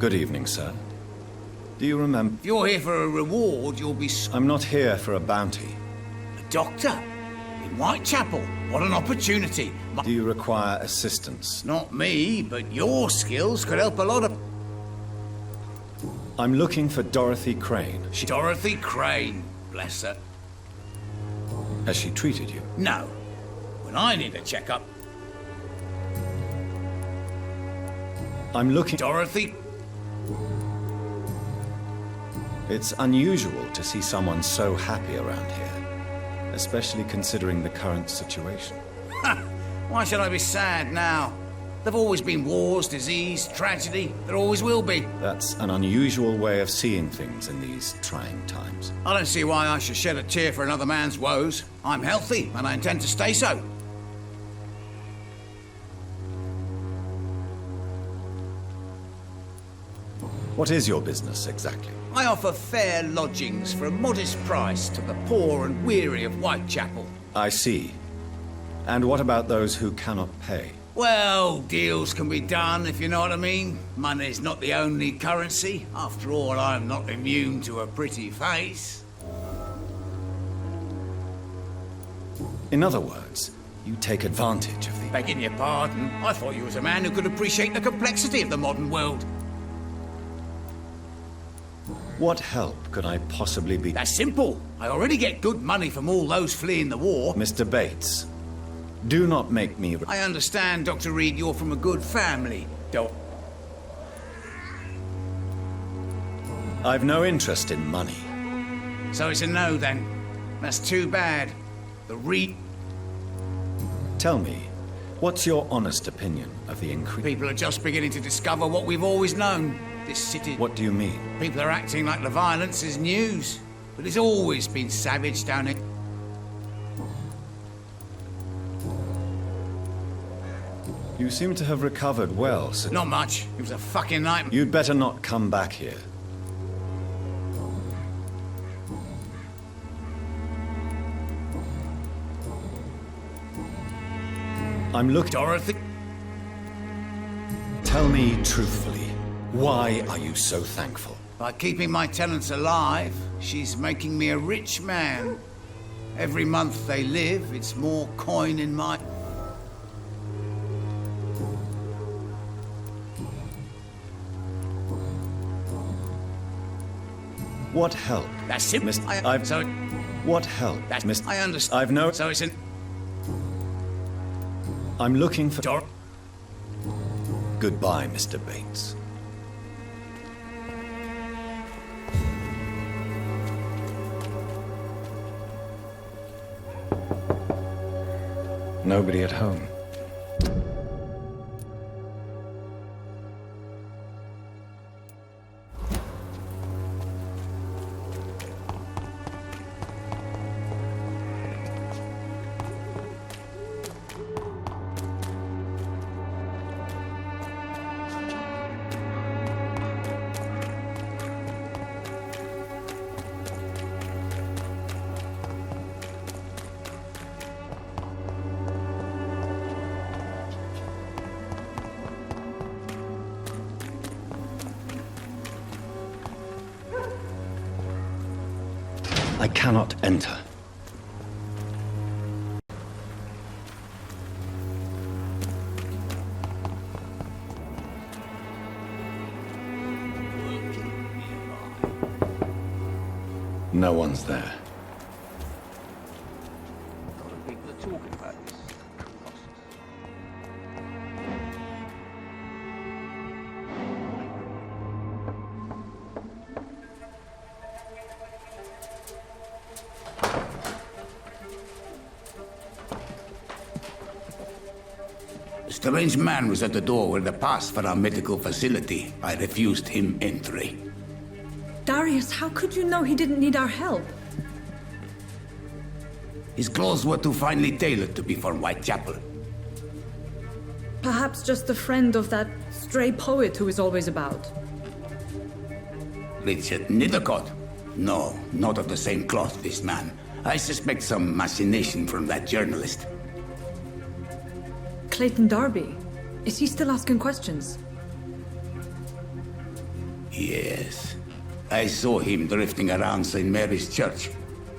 Good evening, sir. Do you remember? If you're here for a reward, you'll be... I'm not here for a bounty. A doctor? In Whitechapel? What an opportunity. Do you require assistance? Not me, but your skills could help a lot of... I'm looking for Dorothy Crane. Dorothy Crane, bless her. Has she treated you? No. When I need a checkup... I'm looking... Dorothy... It's unusual to see someone so happy around here, especially considering the current situation. Why should I be sad now? There've always been wars, disease, tragedy. There always will be. That's an unusual way of seeing things in these trying times. I don't see why I should shed a tear for another man's woes. I'm healthy, and I intend to stay so. What is your business, exactly? I offer fair lodgings for a modest price to the poor and weary of Whitechapel. I see. And what about those who cannot pay? Well, deals can be done, if you know what I mean. Money's not the only currency. After all, I'm not immune to a pretty face. In other words, you take advantage of the... Begging your pardon, I thought you was a man who could appreciate the complexity of the modern world. What help could I possibly be? That's simple. I already get good money from all those fleeing the war. Mr. Bates, do not make me... I understand, Dr. Reid, you're from a good family. I've no interest in money. So it's a no, then. That's too bad. The Reid... Tell me, what's your honest opinion of the increase? People are just beginning to discover what we've always known. This city... What do you mean? People are acting like the violence is news. But it's always been savage down here. You seem to have recovered well, sir. Not much. It was a fucking nightmare. You'd better not come back here. I'm looking... Dorothy? Tell me truthfully, why are you so thankful? By keeping my tenants alive, she's making me a rich man. Every month they live, it's more coin in my... What help? That's simple. What help? That's... Mr. I understand. I've no... So it's an... I'm looking for... Goodbye, Mr. Bates. Nobody at home. I cannot enter. No one's there. A lot of people are talking about this. A strange man was at the door with a pass for our medical facility. I refused him entry. Darius, how could you know he didn't need our help? His clothes were too finely tailored to be from Whitechapel. Perhaps just a friend of that stray poet who is always about. Richard Nethercott? No, not of the same cloth, this man. I suspect some machination from that journalist. Clayton Darby. Is he still asking questions? Yes. I saw him drifting around St. Mary's Church.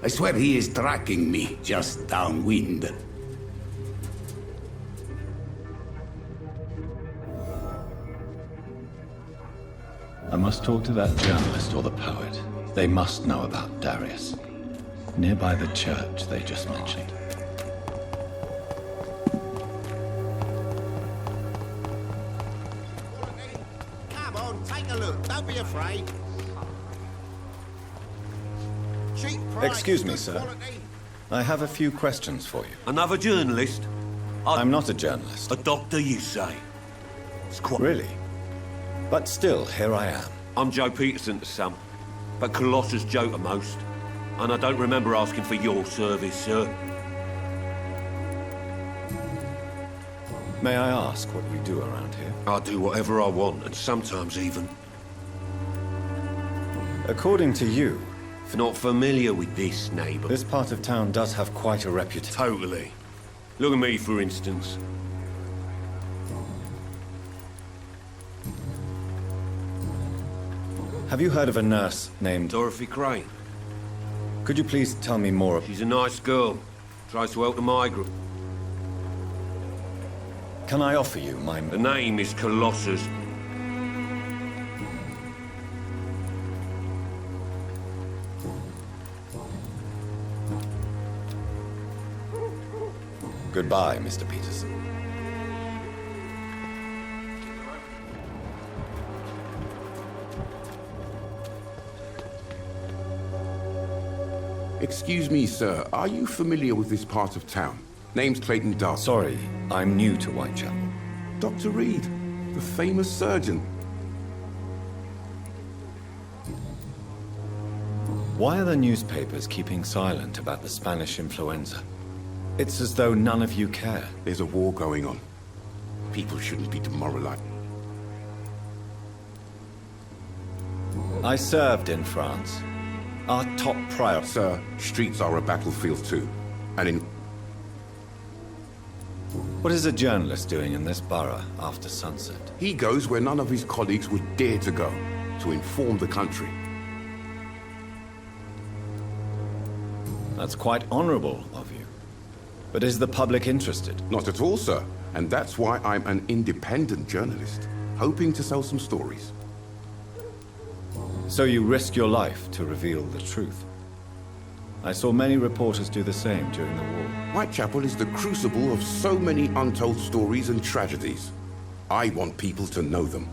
I swear he is tracking me just downwind. I must talk to that journalist or the poet. They must know about Darius. Nearby the church they just mentioned. Come on, take a look. Don't be afraid. Cheap price, Excuse me, good sir. quality. I have a few questions for you. Another journalist? I'm not a journalist. A doctor, you say? It's quite... Really? But still, here I am. I'm Joe Peterson to some, but Colossus Joe to most. And I don't remember asking for your service, sir. May I ask what you do around here? I do whatever I want, and sometimes even... According to you, Not familiar with this, neighbour. this part of town does have quite a reputation. Totally. Look at me, for instance. Have you heard of a nurse named... Dorothy Crane. Could you please tell me more? She's a nice girl. Tries to help the migrant. Can I offer you my... The name is Colossus. Goodbye, Mr. Peterson. Excuse me, sir. Are you familiar with this part of town? Name's Clayton Darcy. Sorry, I'm new to Whitechapel. Dr. Reid, the famous surgeon. Why are the newspapers keeping silent about the Spanish influenza? It's as though none of you care. There's a war going on. People shouldn't be demoralized. I served in France. Our top priority... Sir, streets are a battlefield too. And in... What is a journalist doing in this borough after sunset? He goes where none of his colleagues would dare to go, to inform the country. That's quite honorable of you. But is the public interested? Not at all, sir. And that's why I'm an independent journalist, hoping to sell some stories. So you risk your life to reveal the truth. I saw many reporters do the same during the war. Whitechapel is the crucible of so many untold stories and tragedies. I want people to know them.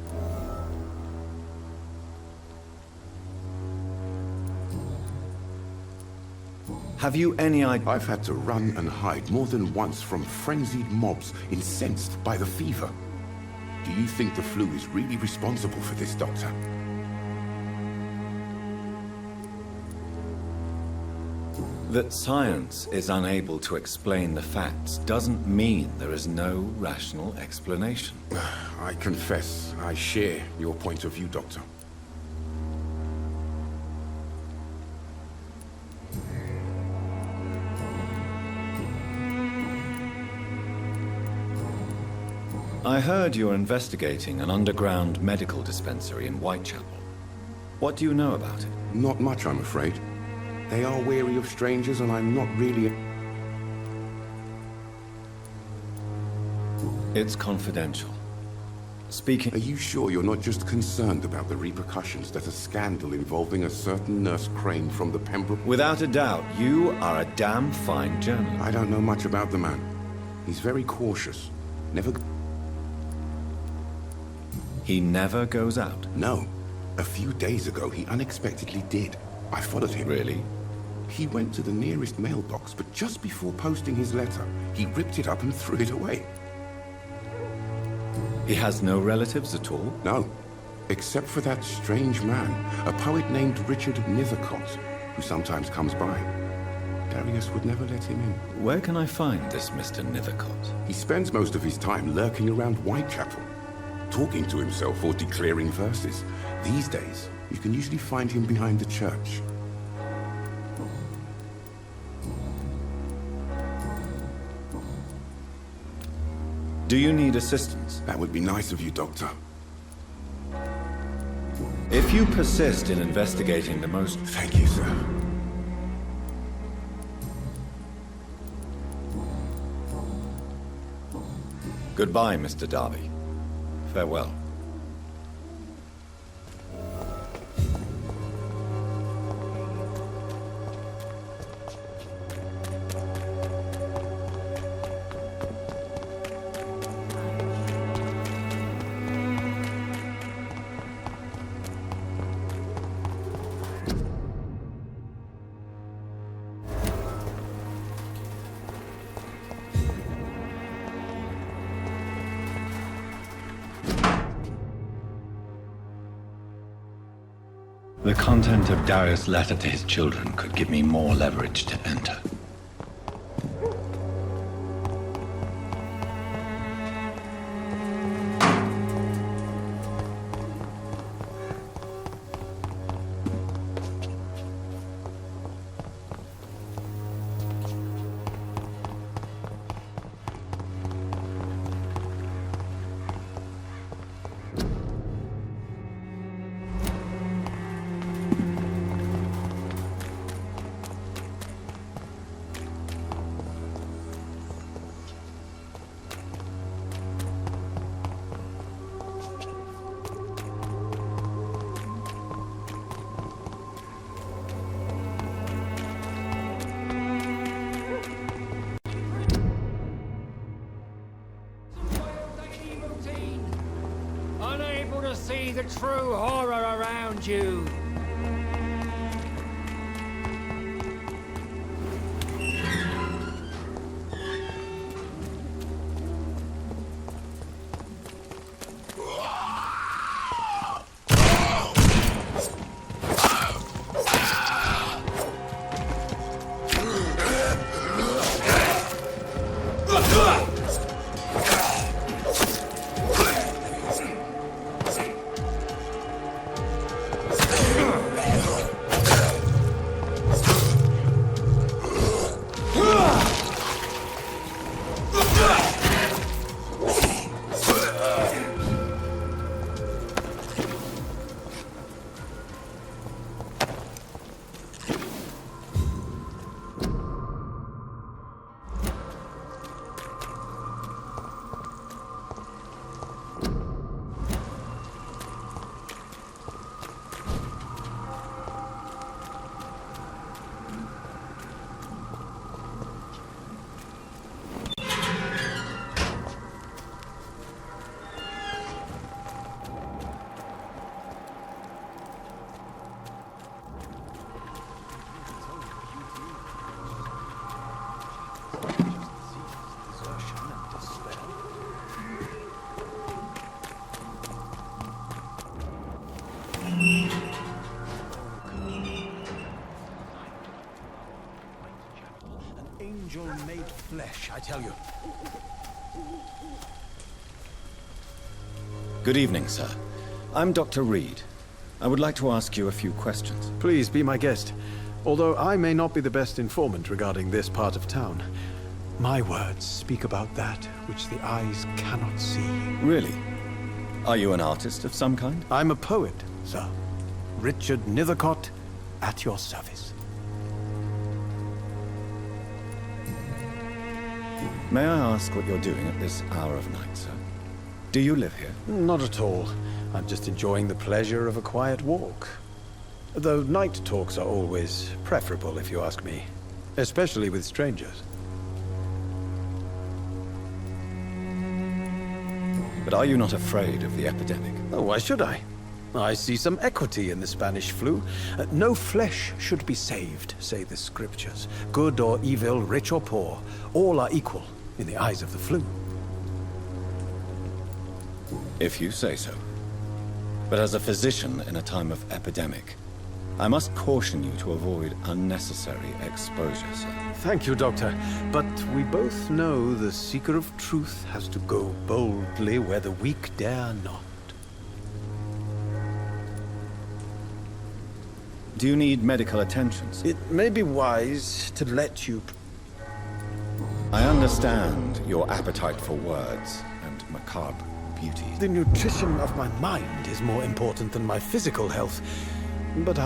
Have you any idea? I've had to run and hide more than once from frenzied mobs incensed by the fever. Do you think the flu is really responsible for this, Doctor? That science is unable to explain the facts doesn't mean there is no rational explanation. I confess, I share your point of view, Doctor. I heard you're investigating an underground medical dispensary in Whitechapel. What do you know about it? Not much, I'm afraid. They are wary of strangers, and I'm not really... It's confidential. Speaking... Are you sure you're not just concerned about the repercussions that a scandal involving a certain Nurse Crane from the Pembroke... Without a doubt, you are a damn fine journalist. I don't know much about the man. He's very cautious. Never... He never goes out. No. A few days ago, he unexpectedly did. I followed him. Really? He went to the nearest mailbox, but just before posting his letter, he ripped it up and threw it away. He has no relatives at all? No. Except for that strange man, a poet named Richard Nethercott, who sometimes comes by. Darius would never let him in. Where can I find this Mr. Nethercott? He spends most of his time lurking around Whitechapel, talking to himself or declaring verses. These days, you can usually find him behind the church. Do you need assistance? That would be nice of you, Doctor. If you persist in investigating the most... Thank you, sir. Goodbye, Mr. Darby. Farewell. The content of Darius' letter to his children could give me more leverage to enter. Unable to see the true horror around you. Angel made flesh, I tell you. Good evening, sir. I'm Dr. Reid. I would like to ask you a few questions. Please be my guest. Although I may not be the best informant regarding this part of town, my words speak about that which the eyes cannot see. Really? Are you an artist of some kind? I'm a poet, sir. Richard Nethercott, at your service. May I ask what you're doing at this hour of night, sir? Do you live here? Not at all. I'm just enjoying the pleasure of a quiet walk. Though night talks are always preferable, if you ask me. Especially with strangers. But are you not afraid of the epidemic? Oh, why should I? I see some equity in the Spanish flu. No flesh should be saved, say the scriptures. Good or evil, rich or poor, all are equal in the eyes of the flu. If you say so. But as a physician in a time of epidemic, I must caution you to avoid unnecessary exposure, sir. Thank you, Doctor. But we both know the seeker of truth has to go boldly where the weak dare not. Do you need medical attention, sir? It may be wise to let you... I understand your appetite for words and macabre beauty. The nutrition of my mind is more important than my physical health. But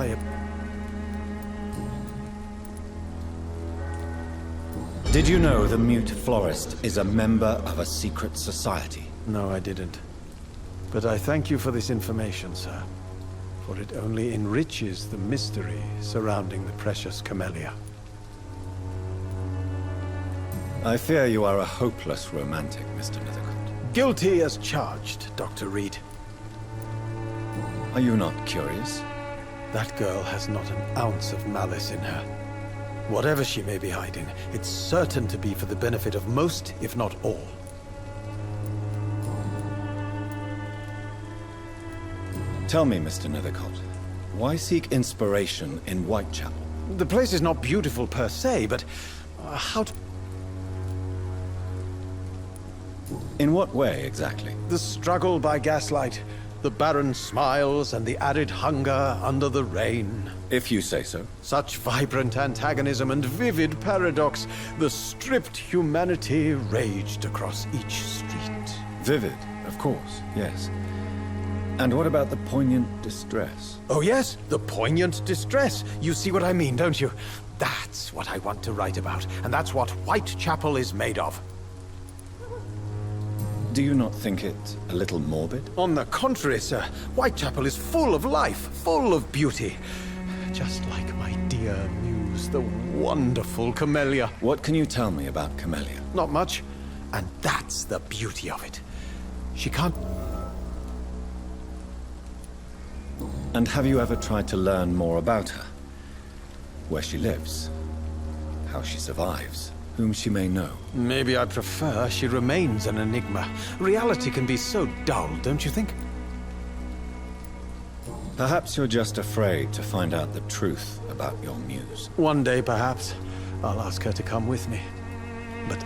Did you know the mute florist is a member of a secret society? No, I didn't. But I thank you for this information, sir. For it only enriches the mystery surrounding the precious camellia. I fear you are a hopeless romantic, Mr. Nethercott. Guilty as charged, Dr. Reid. Are you not curious? That girl has not an ounce of malice in her. Whatever she may be hiding, it's certain to be for the benefit of most, if not all. Tell me, Mr. Nethercott, why seek inspiration in Whitechapel? The place is not beautiful per se, but how to... In what way, exactly? The struggle by gaslight, the barren smiles, and the added hunger under the rain. If you say so. Such vibrant antagonism and vivid paradox, the stripped humanity raged across each street. Vivid, of course, yes. And what about the poignant distress? Oh yes, the poignant distress. You see what I mean, don't you? That's what I want to write about, and that's what Whitechapel is made of. Do you not think it a little morbid? On the contrary, sir. Whitechapel is full of life, full of beauty. Just like my dear muse, the wonderful Camellia. What can you tell me about Camellia? Not much. And that's the beauty of it. She can't... And have you ever tried to learn more about her? Where she lives? How she survives? Whom she may know? Maybe I prefer she remains an enigma. Reality can be so dull, don't you think? Perhaps you're just afraid to find out the truth about your muse. One day, perhaps, I'll ask her to come with me. But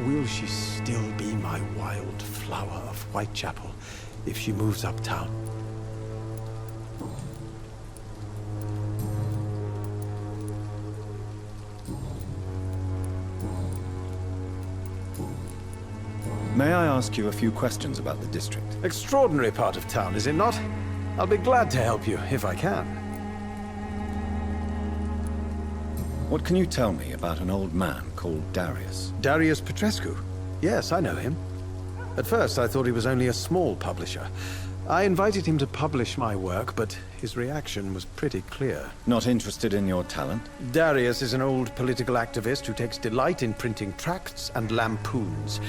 will she still be my wild flower of Whitechapel if she moves uptown? May I ask you a few questions about the district? Extraordinary part of town, is it not? I'll be glad to help you, if I can. What can you tell me about an old man called Darius? Darius Petrescu? Yes, I know him. At first, I thought he was only a small publisher. I invited him to publish my work, but his reaction was pretty clear. Not interested in your talent? Darius is an old political activist who takes delight in printing tracts and lampoons.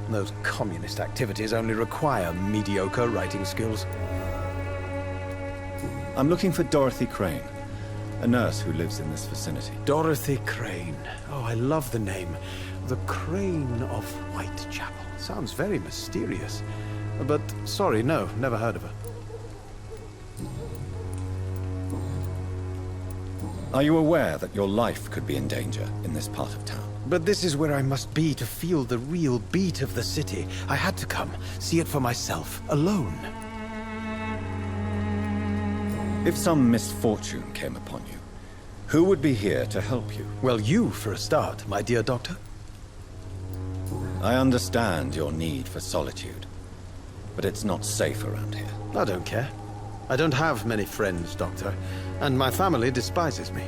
Those communist activities only require mediocre writing skills. I'm looking for Dorothy Crane, a nurse who lives in this vicinity. Dorothy Crane. Oh, I love the name. The Crane of Whitechapel. Sounds very mysterious. But, sorry, no, never heard of her. Are you aware that your life could be in danger in this part of town? But this is where I must be to feel the real beat of the city. I had to come, see it for myself, alone. If some misfortune came upon you, who would be here to help you? Well, you, for a start, my dear doctor. I understand your need for solitude, but it's not safe around here. I don't care. I don't have many friends, Doctor, and my family despises me.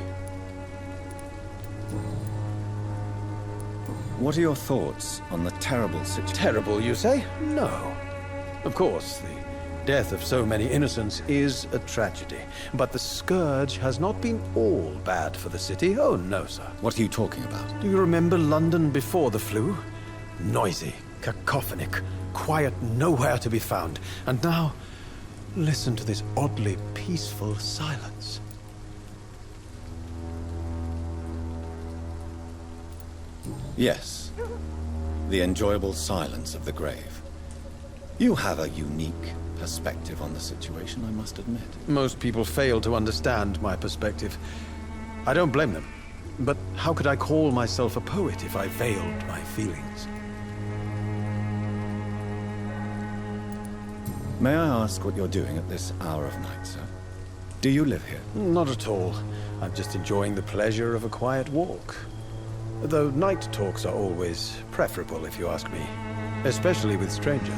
What are your thoughts on the terrible situation? Terrible, you say? No. Of course, the death of so many innocents is a tragedy. But the scourge has not been all bad for the city. Oh, no, sir. What are you talking about? Do you remember London before the flu? Noisy, cacophonic, quiet nowhere to be found. And now, listen to this oddly peaceful silence. Yes. The enjoyable silence of the grave. You have a unique perspective on the situation, I must admit. Most people fail to understand my perspective. I don't blame them. But how could I call myself a poet if I veiled my feelings? May I ask what you're doing at this hour of night, sir? Do you live here? Not at all. I'm just enjoying the pleasure of a quiet walk. Though night talks are always preferable, if you ask me. Especially with strangers.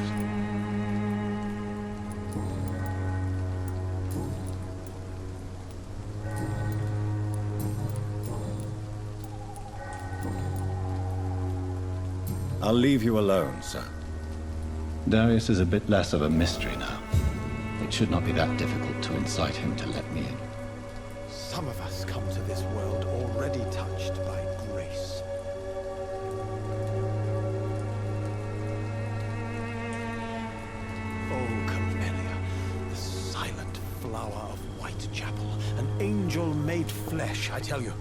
I'll leave you alone, sir. Darius is a bit less of a mystery now. It should not be that difficult to incite him to let me in. Some of us come to this world already touched by grace. Oh, Camellia, the silent flower of Whitechapel, an angel made flesh, I tell you.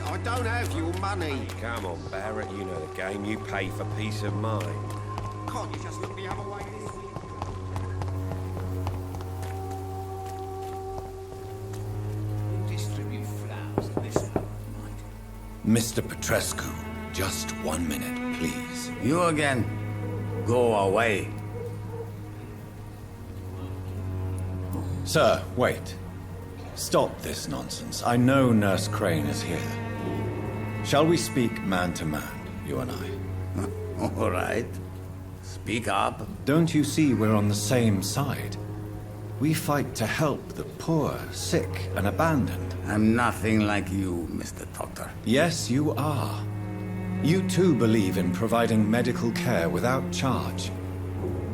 I don't have your money. Come on, Barrett, you know the game. You pay for peace of mind. Can't you just look the other way? Distribute flowers at this hour of night. Mr. Petrescu, just 1 minute, please. You again. Go away. Sir, wait. Stop this nonsense. I know Nurse Crane is here. Shall we speak man to man, you and I? All right. Speak up. Don't you see we're on the same side? We fight to help the poor, sick, and abandoned. I'm nothing like you, Mr. Doctor. Yes, you are. You too believe in providing medical care without charge.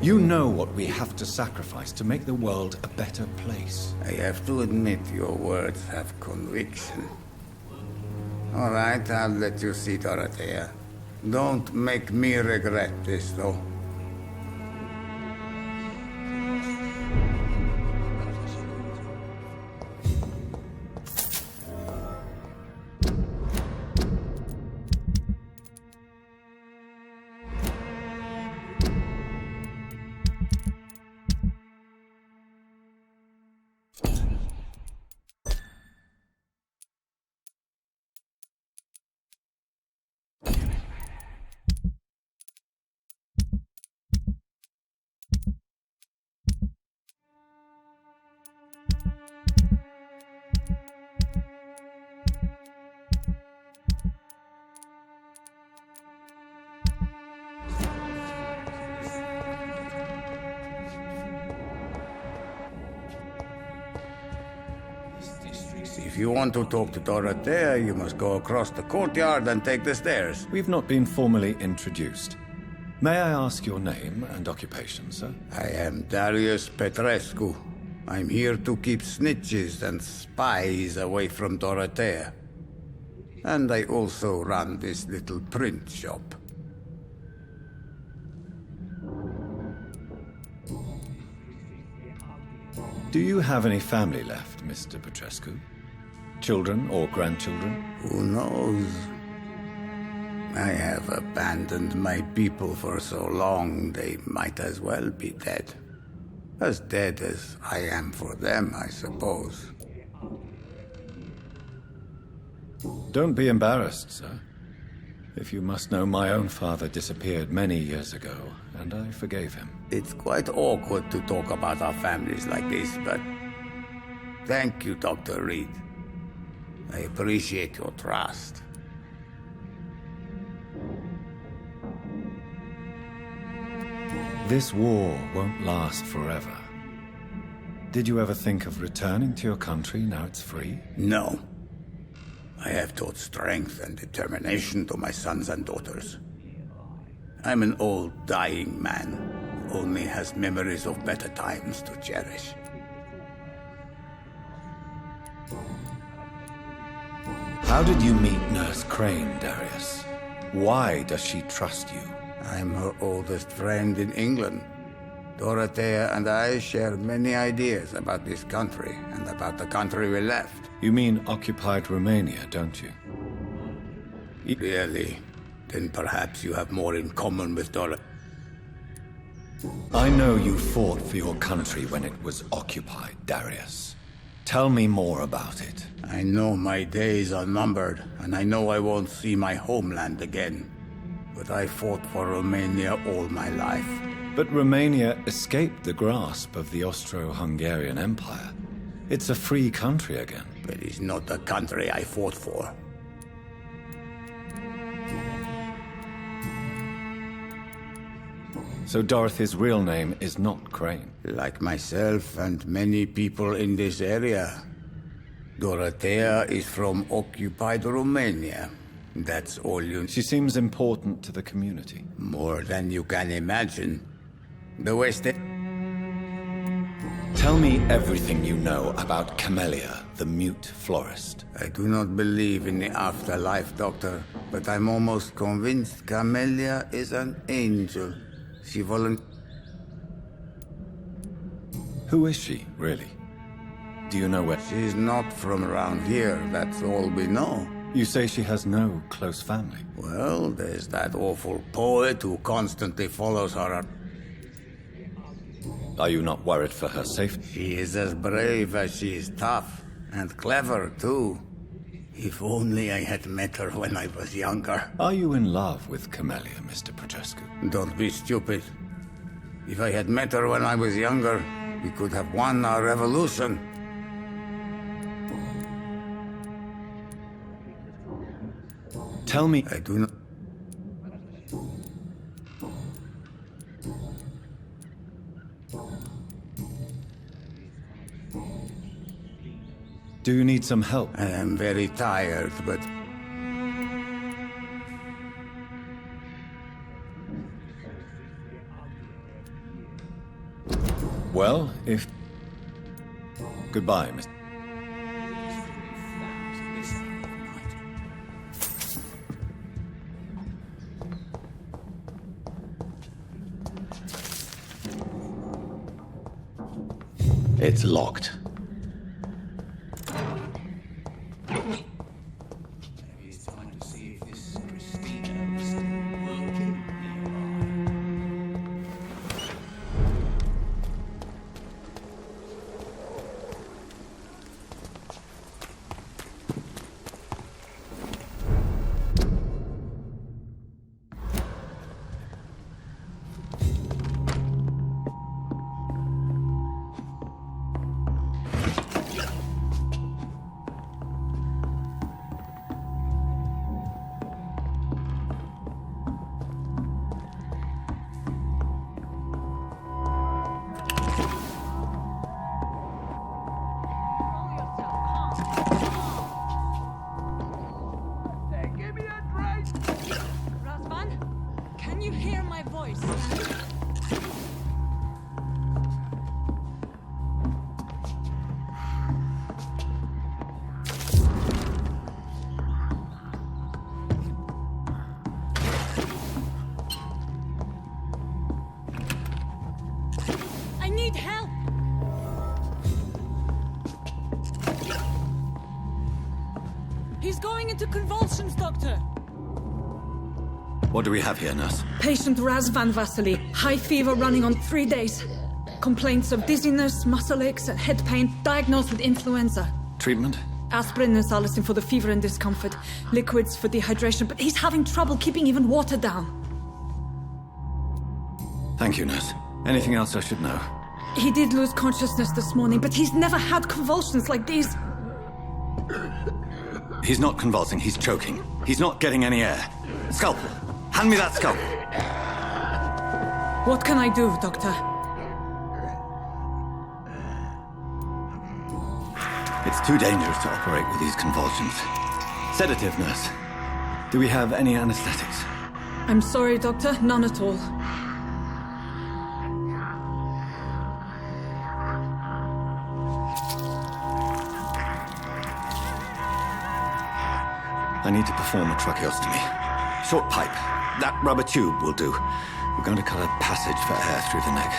You know what we have to sacrifice to make the world a better place. I have to admit your words have conviction. All right, I'll let you see Dorothea. Don't make me regret this, though. If you want to talk to Dorothea, you must go across the courtyard and take the stairs. We've not been formally introduced. May I ask your name and occupation, sir? I am Darius Petrescu. I'm here to keep snitches and spies away from Dorothea. And I also run this little print shop. Do you have any family left, Mr. Petrescu? Children or grandchildren? Who knows? I have abandoned my people for so long, they might as well be dead. As dead as I am for them, I suppose. Don't be embarrassed, sir. If you must know, my own father disappeared many years ago, and I forgave him. It's quite awkward to talk about our families like this, but thank you, Dr. Reid. I appreciate your trust. This war won't last forever. Did you ever think of returning to your country now it's free? No. I have taught strength and determination to my sons and daughters. I'm an old, dying man who only has memories of better times to cherish. How did you meet Nurse Crane, Darius? Why does she trust you? I'm her oldest friend in England. Dorothea and I share many ideas about this country and about the country we left. You mean occupied Romania, don't you? Really? Then perhaps you have more in common with Dora. I know you fought for your country when it was occupied, Darius. Tell me more about it. I know my days are numbered, and I know I won't see my homeland again. But I fought for Romania all my life. But Romania escaped the grasp of the Austro-Hungarian Empire. It's a free country again. But it's not the country I fought for. So Dorothy's real name is not Crane. Like myself and many people in this area, Dorothea is from occupied Romania. That's all you... She seems important to the community. More than you can imagine. The West... Tell me everything you know about Camellia, the mute florist. I do not believe in the afterlife, Doctor, but I'm almost convinced Camellia is an angel. She Who is she, really? Do you know where... She's not from around here, that's all we know. You say she has no close family. Well, there's that awful poet who constantly follows her. Are you not worried for her safety? She is as brave as she is tough, and clever, too. If only I had met her when I was younger. Are you in love with Camellia, Mr. Progescu? Don't be stupid. If I had met her when I was younger, we could have won our revolution. Tell me... I do not... Do you need some help? I am very tired, but... Well, if... Goodbye, Mr. It's locked. Convulsions, Doctor. What do we have here, nurse? Patient Razvan Vasily. High fever running on 3 days. Complaints of dizziness, muscle aches, and head pain. Diagnosed with influenza. Treatment? Aspirin and salicin for the fever and discomfort. Liquids for dehydration, but he's having trouble keeping even water down. Thank you, nurse. Anything else I should know? He did lose consciousness this morning, but he's never had convulsions like these. He's not convulsing, he's choking. He's not getting any air. Scalpel! Hand me that scalpel! What can I do, Doctor? It's too dangerous to operate with these convulsions. Sedative, nurse. Do we have any anesthetics? I'm sorry, Doctor. None at all. I need to perform a tracheostomy. Short pipe. That rubber tube will do. We're going to cut a passage for air through the neck.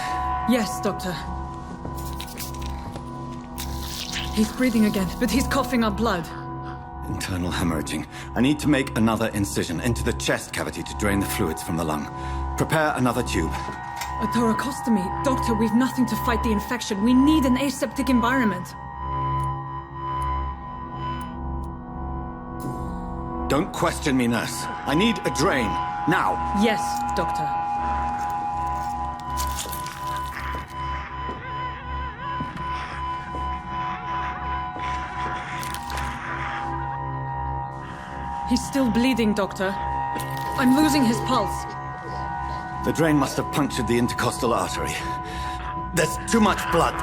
Yes, Doctor. He's breathing again, but he's coughing up blood. Internal hemorrhaging. I need to make another incision into the chest cavity to drain the fluids from the lung. Prepare another tube. A thoracostomy. Doctor, we've nothing to fight the infection. We need an aseptic environment. Don't question me, nurse. I need a drain. Now. Yes, Doctor. He's still bleeding, Doctor. I'm losing his pulse. The drain must have punctured the intercostal artery. There's too much blood.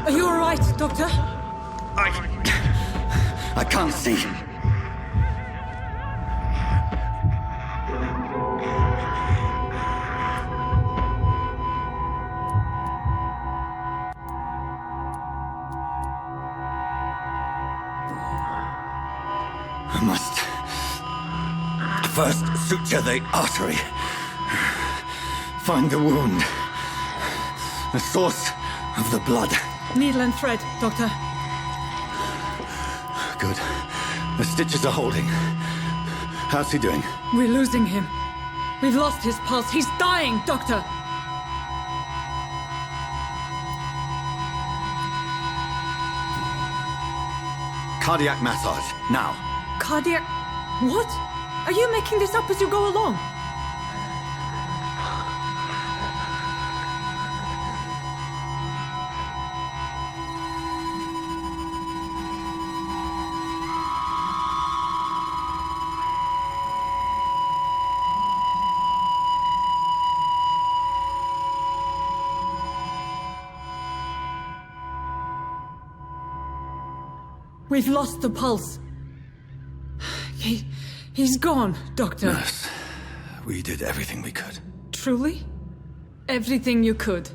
Are you all right, Doctor? I can't see. I must first suture the artery. Find the wound. The source of the blood. Needle and thread, Doctor. Good. The stitches are holding. How's he doing? We're losing him. We've lost his pulse. He's dying, Doctor! Cardiac massage, now. Cardiac... What? Are you making this up as you go along? We've lost the pulse. He's gone, Doctor. Nurse, we did everything we could. Truly? Everything you could.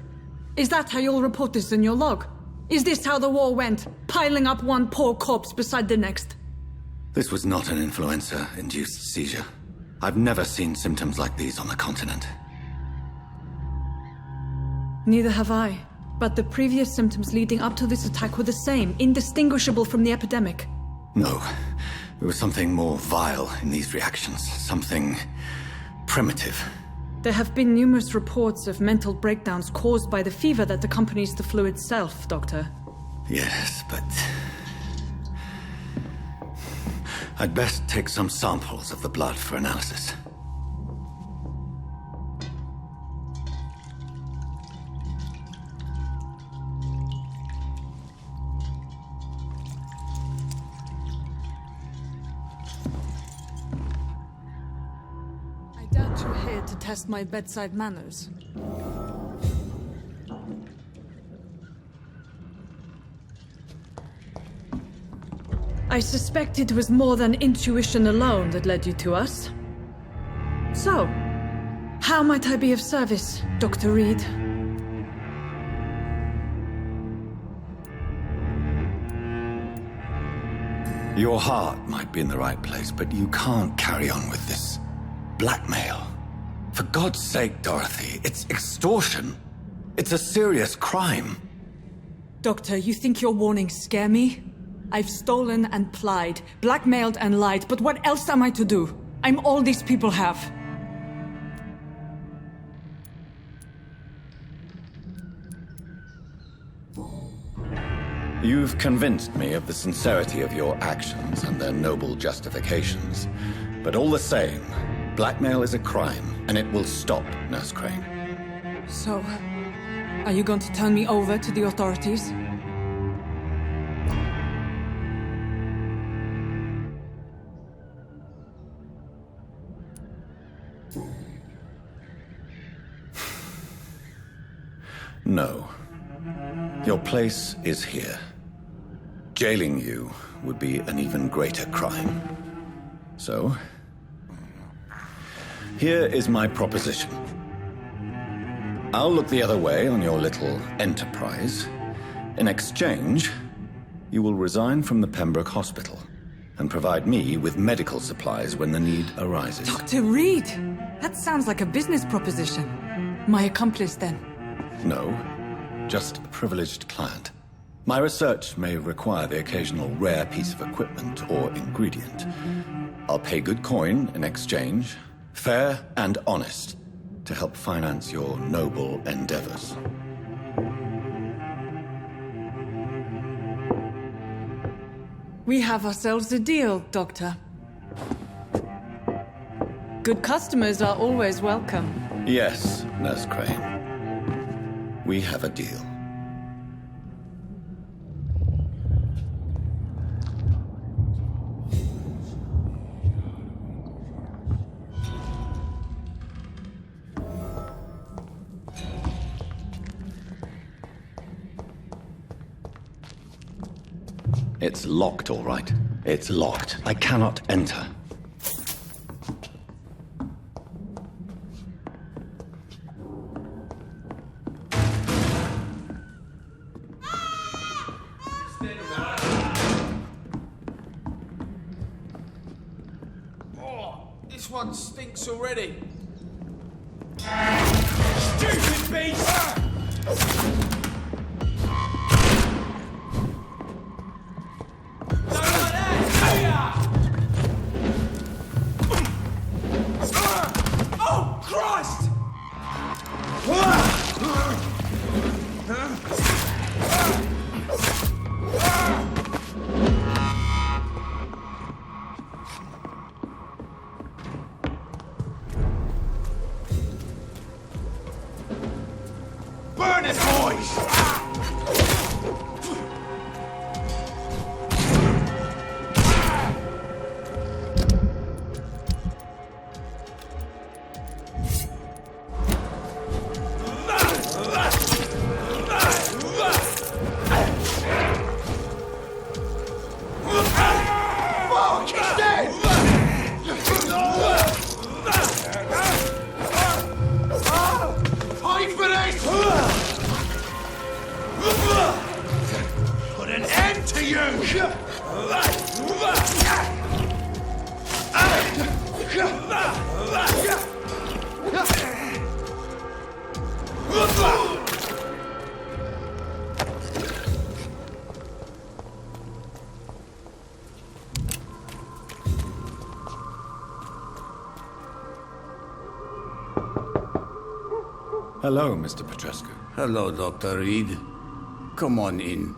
Is that how you'll report this in your log? Is this how the war went? Piling up one poor corpse beside the next? This was not an influenza-induced seizure. I've never seen symptoms like these on the continent. Neither have I. But the previous symptoms leading up to this attack were the same, indistinguishable from the epidemic. No. There was something more vile in these reactions. Something primitive. There have been numerous reports of mental breakdowns caused by the fever that accompanies the flu itself, Doctor. Yes, but... I'd best take some samples of the blood for analysis. To test my bedside manners. I suspect it was more than intuition alone that led you to us. So, how might I be of service, Dr. Reid? Your heart might be in the right place, but you can't carry on with this blackmail. For God's sake, Dorothy, it's extortion. It's a serious crime. Doctor, you think your warnings scare me? I've stolen and plied, blackmailed and lied, but what else am I to do? I'm all these people have. You've convinced me of the sincerity of your actions and their noble justifications. But all the same, blackmail is a crime, and it will stop, Nurse Crane. So, are you going to turn me over to the authorities? No. Your place is here. Jailing you would be an even greater crime. So, here is my proposition. I'll look the other way on your little enterprise. In exchange, you will resign from the Pembroke Hospital and provide me with medical supplies when the need arises. Dr. Reid! That sounds like a business proposition. My accomplice, then? No, just a privileged client. My research may require the occasional rare piece of equipment or ingredient. I'll pay good coin in exchange, fair and honest, to help finance your noble endeavors. We have ourselves a deal, Doctor. Good customers are always welcome. Yes, Nurse Crane. We have a deal. It's locked, all right. It's locked. I cannot enter. Oh, this one stinks already. Stupid beast! Burn it, boys! Put an end to you! Hello, Mr. Petrescu. Hello, Dr. Reid. Come on in.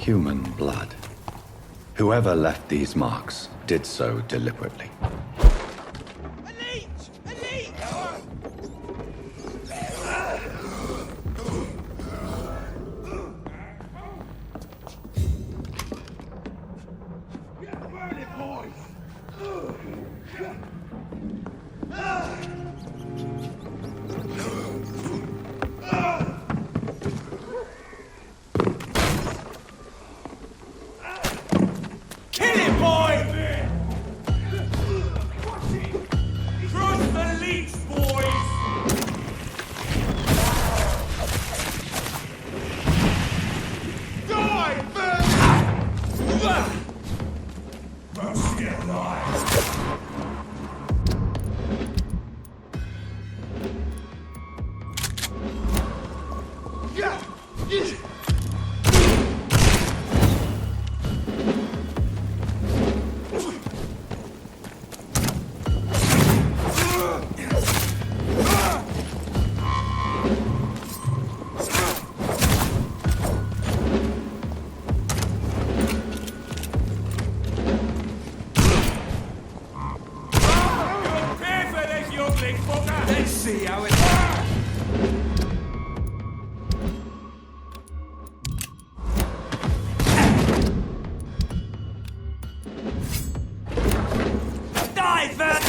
Human blood. Whoever left these marks did so deliberately. Elite! Elite! Burn it, boys! Kill him, boy! Crush the leech, boys! Die, burn! Mercy alive! Let's see how it... Die, Vert!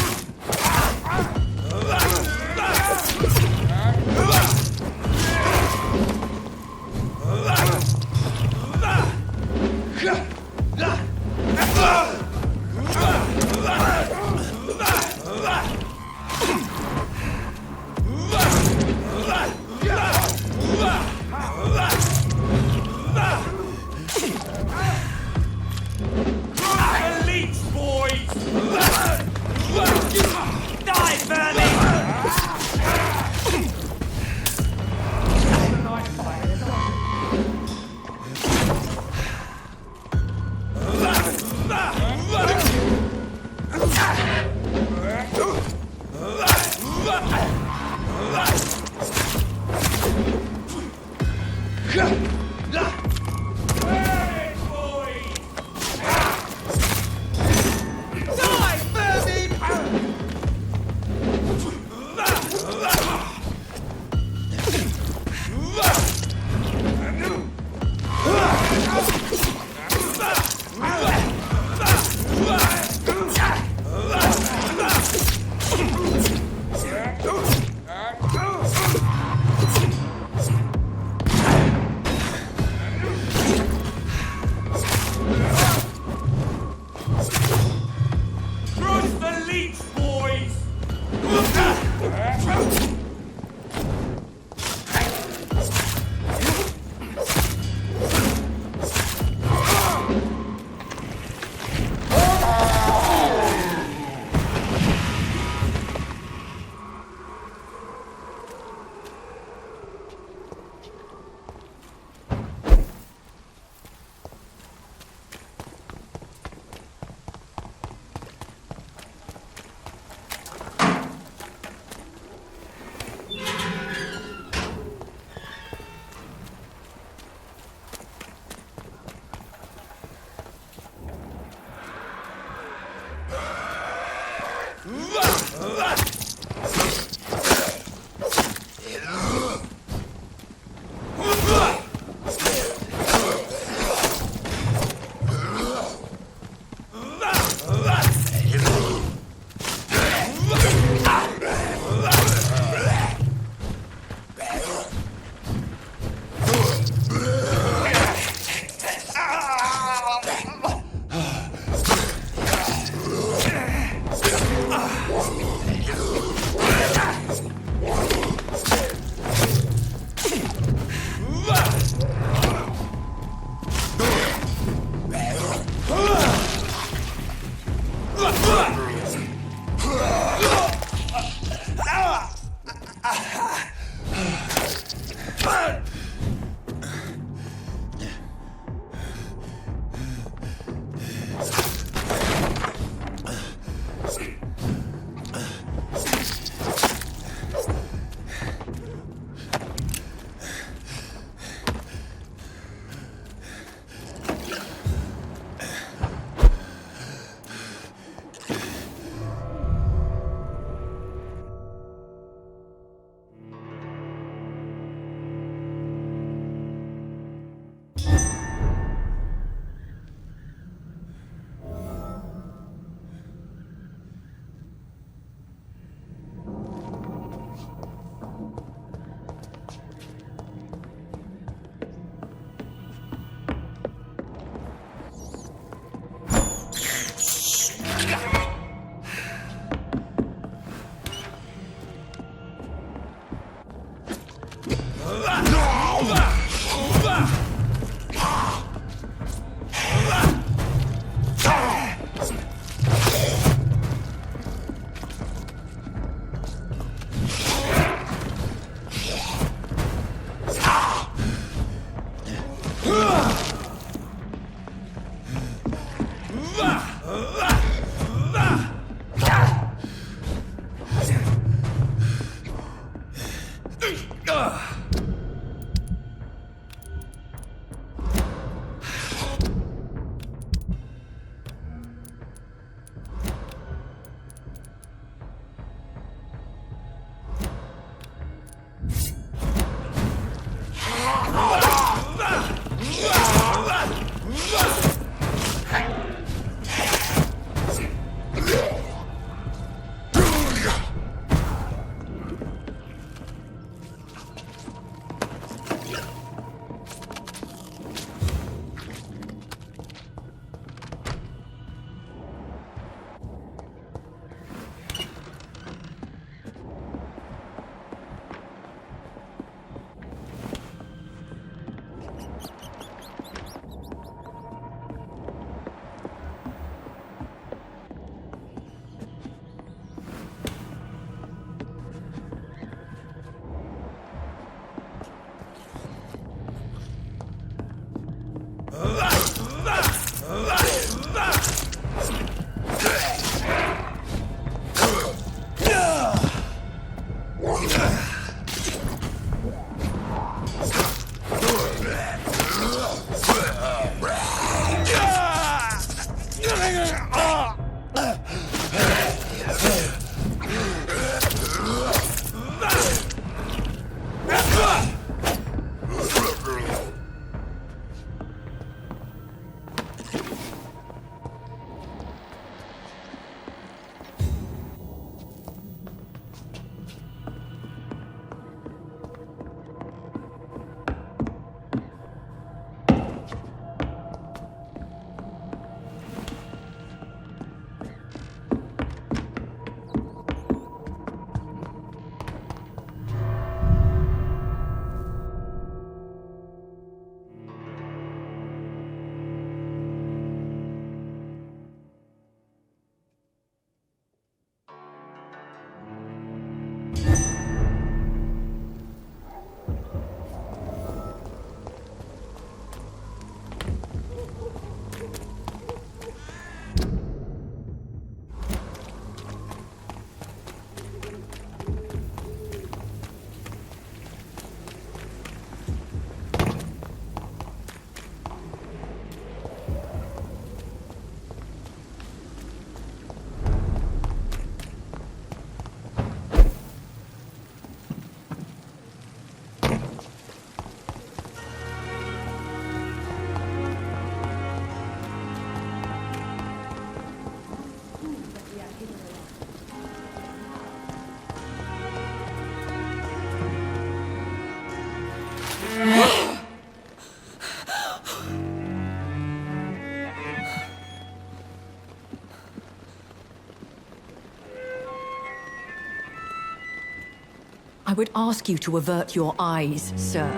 would ask you to avert your eyes, sir.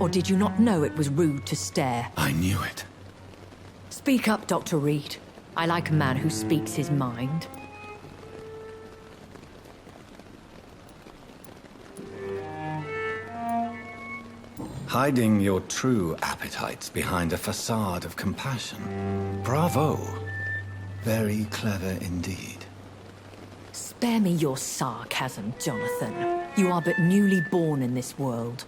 Or did you not know it was rude to stare? I knew it. Speak up, Dr. Reid. I like a man who speaks his mind. Hiding your true appetites behind a facade of compassion. Bravo. Very clever indeed. Spare me your sarcasm, Jonathan. You are but newly born in this world.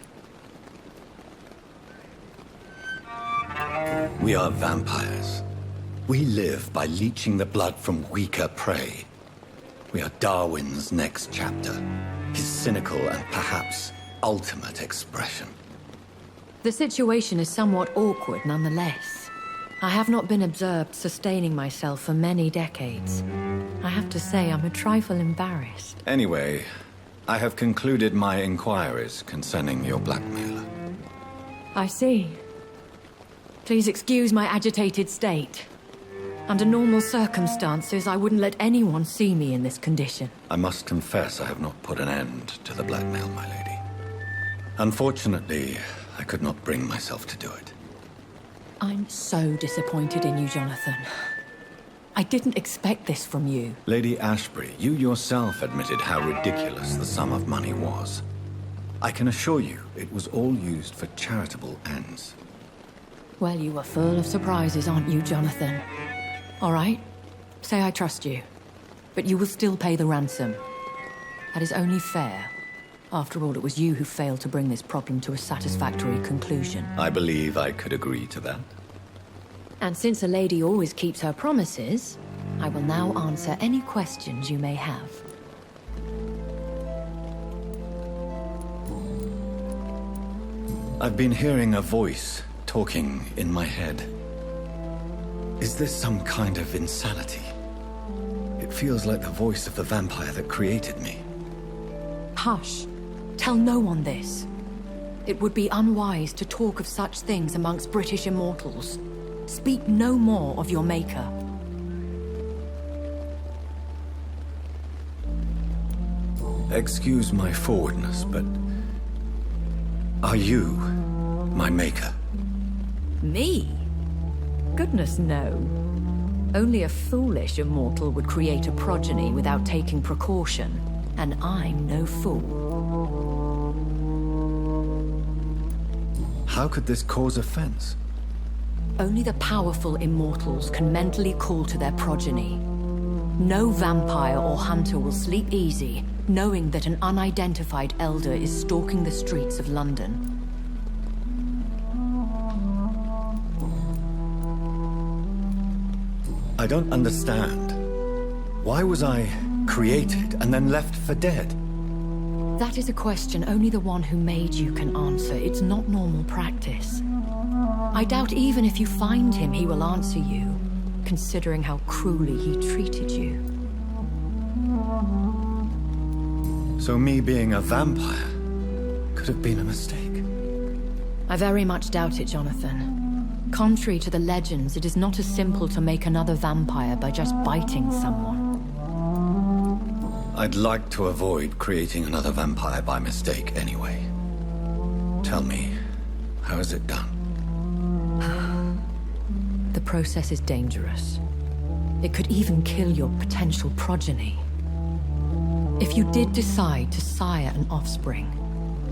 We are vampires. We live by leeching the blood from weaker prey. We are Darwin's next chapter, his cynical and perhaps ultimate expression. The situation is somewhat awkward nonetheless. I have not been observed sustaining myself for many decades. I have to say I'm a trifle embarrassed. Anyway, I have concluded my inquiries concerning your blackmailer. I see. Please excuse my agitated state. Under normal circumstances, I wouldn't let anyone see me in this condition. I must confess I have not put an end to the blackmail, my lady. Unfortunately, I could not bring myself to do it. I'm so disappointed in you, Jonathan. I didn't expect this from you. Lady Ashbury, you yourself admitted how ridiculous the sum of money was. I can assure you it was all used for charitable ends. Well, you are full of surprises, aren't you, Jonathan? All right, say I trust you. But you will still pay the ransom. That is only fair. After all, it was you who failed to bring this problem to a satisfactory conclusion. I believe I could agree to that. And since a lady always keeps her promises, I will now answer any questions you may have. I've been hearing a voice talking in my head. Is this some kind of insanity? It feels like the voice of the vampire that created me. Hush. Tell no one this. It would be unwise to talk of such things amongst British immortals. Speak no more of your maker. Excuse my forwardness, but... are you my maker? Me? Goodness, no. Only a foolish immortal would create a progeny without taking precaution, and I'm no fool. How could this cause offense? Only the powerful immortals can mentally call to their progeny. No vampire or hunter will sleep easy, knowing that an unidentified elder is stalking the streets of London. I don't understand. Why was I created and then left for dead? That is a question only the one who made you can answer. It's not normal practice. I doubt even if you find him, he will answer you, considering how cruelly he treated you. So me being a vampire could have been a mistake. I very much doubt it, Jonathan. Contrary to the legends, it is not as simple to make another vampire by just biting someone. I'd like to avoid creating another vampire by mistake anyway. Tell me, how is it done? The process is dangerous. It could even kill your potential progeny. If you did decide to sire an offspring,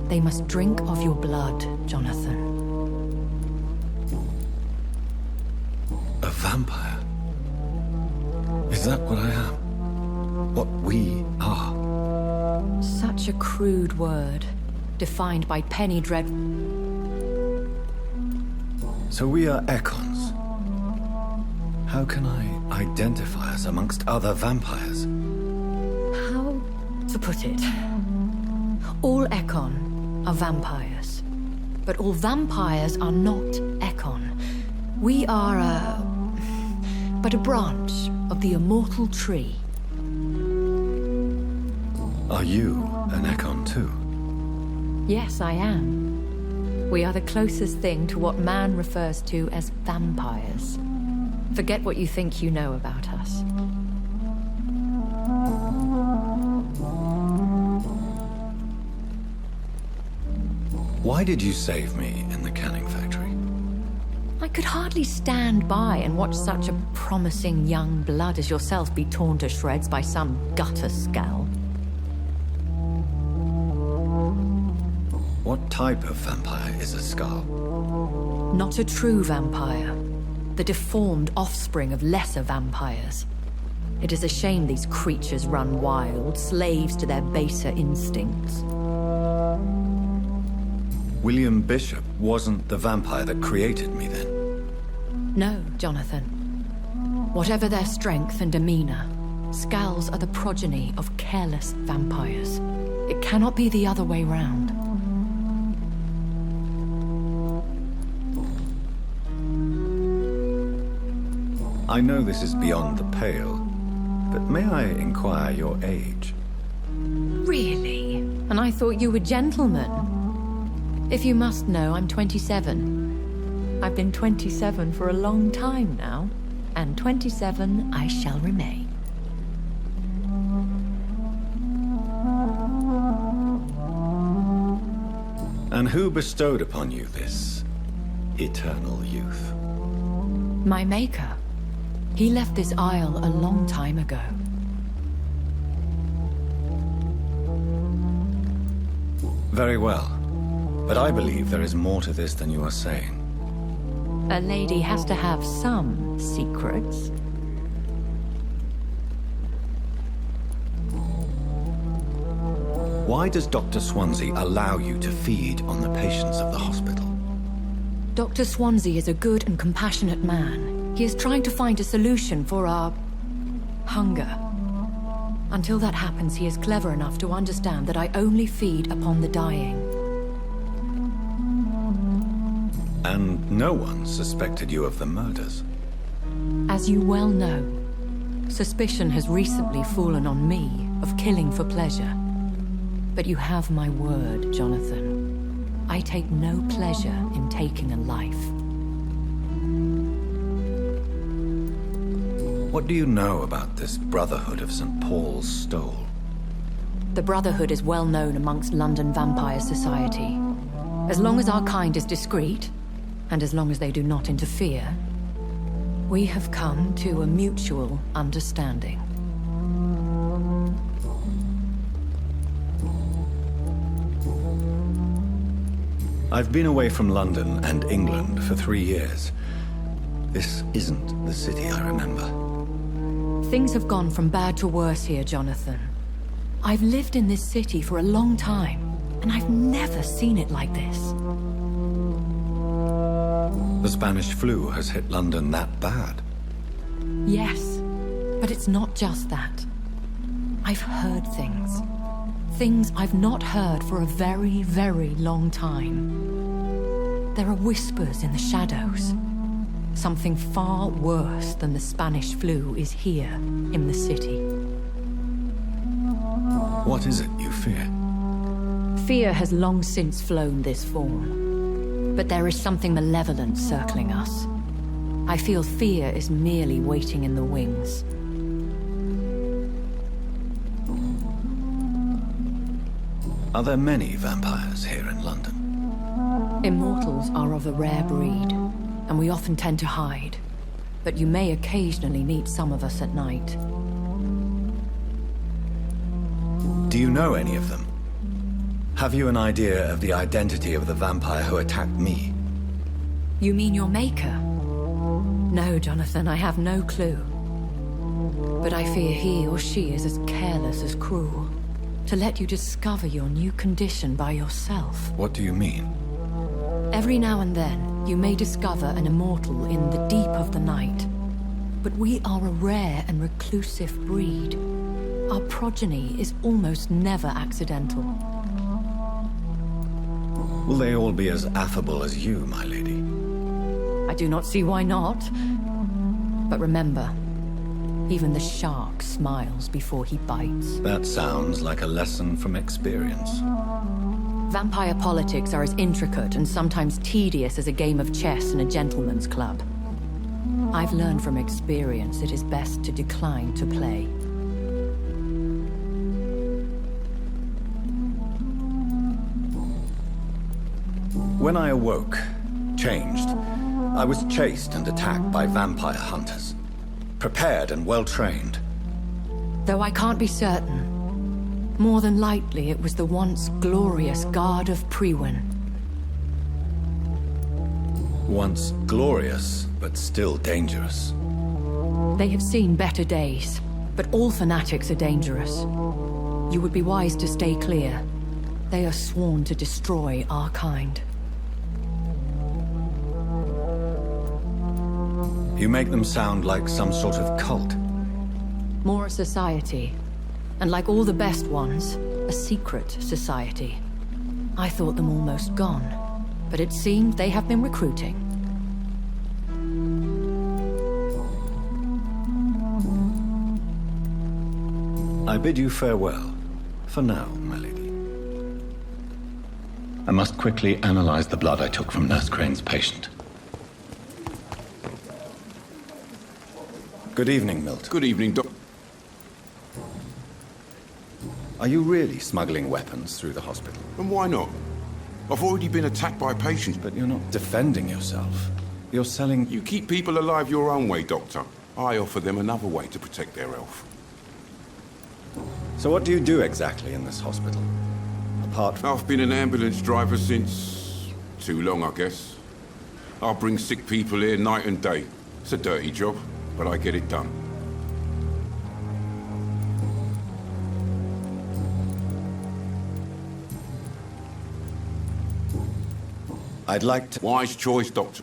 they must drink of your blood, Jonathan. A vampire? Is that what I am? What we are? Such a crude word, defined by penny dread. So we are Ekons. How can I identify us amongst other vampires? How to put it? All Ekon are vampires. But all vampires are not Ekon. We are but a branch of the immortal tree. Are you an Ekon too? Yes, I am. We are the closest thing to what man refers to as vampires. Forget what you think you know about us. Why did you save me in the canning factory? I could hardly stand by and watch such a promising young blood as yourself be torn to shreds by some gutter skal. What type of vampire is a skal? Not a true vampire. The deformed offspring of lesser vampires. It is a shame these creatures run wild, slaves to their baser instincts. William Bishop wasn't the vampire that created me then? No, Jonathan. Whatever their strength and demeanor, skals are the progeny of careless vampires. It cannot be the other way round. I know this is beyond the pale, but may I inquire your age? Really? And I thought you were gentlemen. If you must know, I'm 27. I've been 27 for a long time now, and 27 I shall remain. And who bestowed upon you this eternal youth? My maker. He left this isle a long time ago. Very well. But I believe there is more to this than you are saying. A lady has to have some secrets. Why does Dr. Swansea allow you to feed on the patients of the hospital? Dr. Swansea is a good and compassionate man. He is trying to find a solution for our hunger. Until that happens, he is clever enough to understand that I only feed upon the dying. And no one suspected you of the murders? As you well know, suspicion has recently fallen on me of killing for pleasure. But you have my word, Jonathan. I take no pleasure in taking a life. What do you know about this Brotherhood of St. Paul's Stole? The Brotherhood is well known amongst London vampire society. As long as our kind is discreet, and as long as they do not interfere, we have come to a mutual understanding. I've been away from London and England for 3 years. This isn't the city I remember. Things have gone from bad to worse here, Jonathan. I've lived in this city for a long time, and I've never seen it like this. The Spanish flu has hit London that bad? Yes, but it's not just that. I've heard things. Things I've not heard for a very, very long time. There are whispers in the shadows. Something far worse than the Spanish flu is here in the city. What is it you fear? Fear has long since flown this form. But there is something malevolent circling us. I feel fear is merely waiting in the wings. Are there many vampires here in London? Immortals are of a rare breed, and we often tend to hide. But you may occasionally meet some of us at night. Do you know any of them? Have you an idea of the identity of the vampire who attacked me? You mean your maker? No, Jonathan, I have no clue. But I fear he or she is as careless as cruel. To let you discover your new condition by yourself. What do you mean? Every now and then, you may discover an immortal in the deep of the night. But we are a rare and reclusive breed. Our progeny is almost never accidental. Will they all be as affable as you, my lady? I do not see why not. But remember, even the shark smiles before he bites. That sounds like a lesson from experience. Vampire politics are as intricate and sometimes tedious as a game of chess in a gentleman's club. I've learned from experience it is best to decline to play. When I awoke, changed, I was chased and attacked by vampire hunters. Prepared and well-trained. Though I can't be certain, more than likely it was the once glorious Guard of Priwen. Once glorious, but still dangerous. They have seen better days, but all fanatics are dangerous. You would be wise to stay clear. They are sworn to destroy our kind. You make them sound like some sort of cult. More a society. And like all the best ones, a secret society. I thought them almost gone, but it seemed they have been recruiting. I bid you farewell. For now, my lady. I must quickly analyze the blood I took from Nurse Crane's patient. Good evening, Milt. Good evening, Doc. Are you really smuggling weapons through the hospital? And why not? I've already been attacked by patients. But you're not defending yourself. You're selling... You keep people alive your own way, Doctor. I offer them another way to protect their health. So what do you do exactly in this hospital? Apart from... I've been an ambulance driver since... too long, I guess. I bring sick people here night and day. It's a dirty job, but I get it done. I'd like to... Wise choice, Doctor.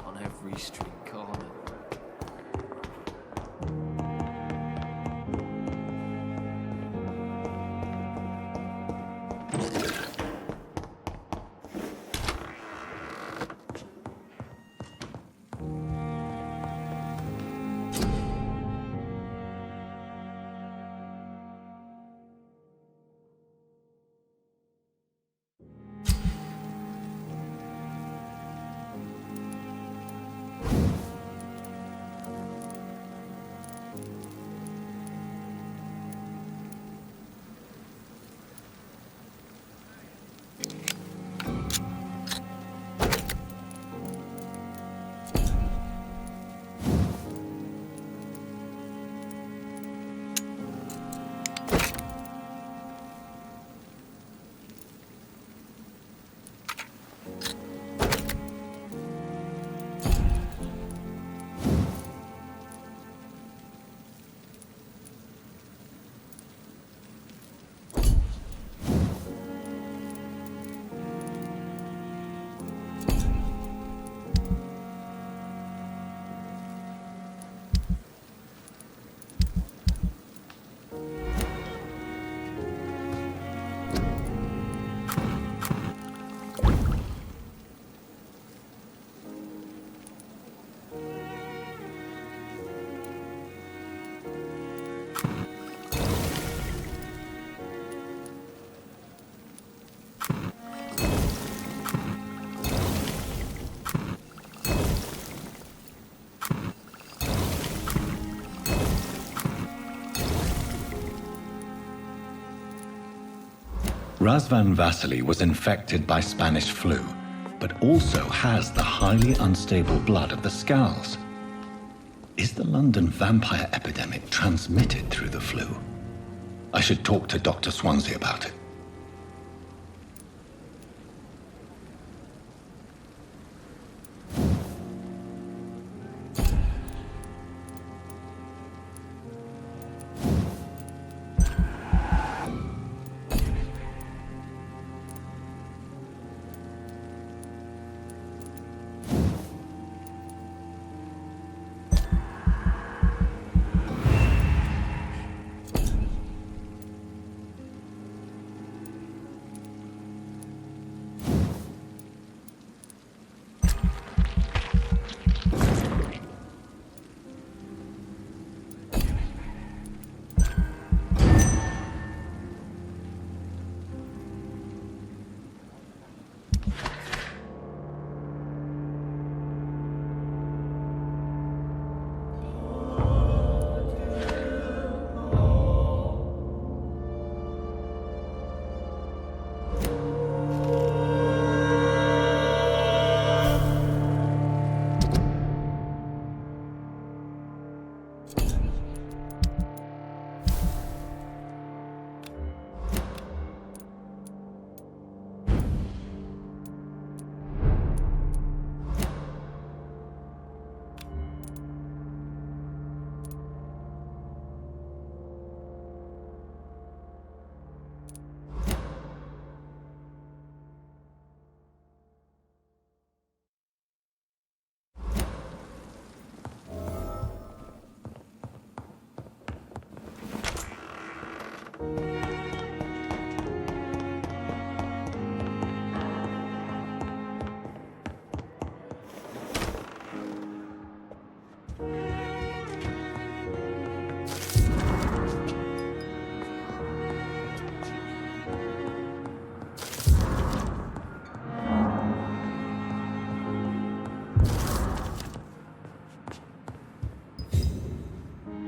On every street corner. Razvan Vasily was infected by Spanish flu, but also has the highly unstable blood of the skals. Is the London vampire epidemic transmitted through the flu? I should talk to Dr. Swansea about it.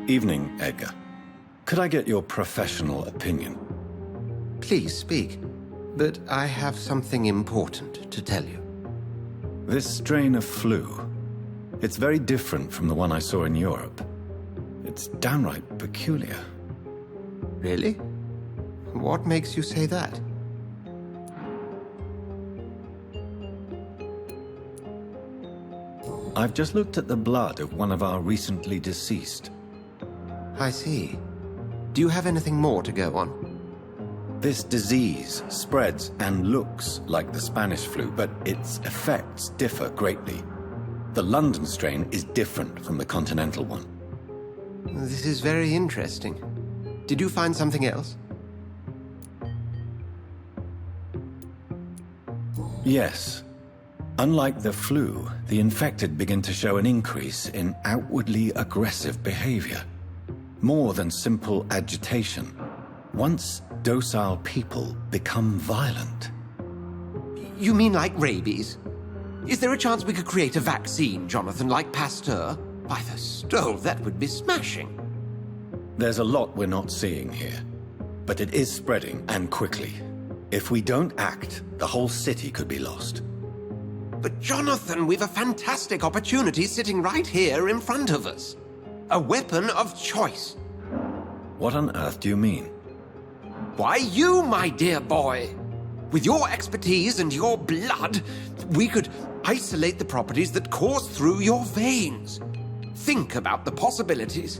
Evening, Edgar. Could I get your professional opinion? Please speak, but I have something important to tell you. This strain of flu, it's very different from the one I saw in Europe. It's downright peculiar. Really? What makes you say that? I've just looked at the blood of one of our recently deceased. I see. Do you have anything more to go on? This disease spreads and looks like the Spanish flu, but its effects differ greatly. The London strain is different from the continental one. This is very interesting. Did you find something else? Yes. Unlike the flu, the infected begin to show an increase in outwardly aggressive behavior. More than simple agitation. Once docile people become violent. You mean like rabies? Is there a chance we could create a vaccine, Jonathan, like Pasteur? By the stove, that would be smashing. There's a lot we're not seeing here. But it is spreading, and quickly. If we don't act, the whole city could be lost. But Jonathan, we've a fantastic opportunity sitting right here in front of us. A weapon of choice. What on earth do you mean? Why, you, my dear boy. With your expertise and your blood, we could isolate the properties that course through your veins. Think about the possibilities.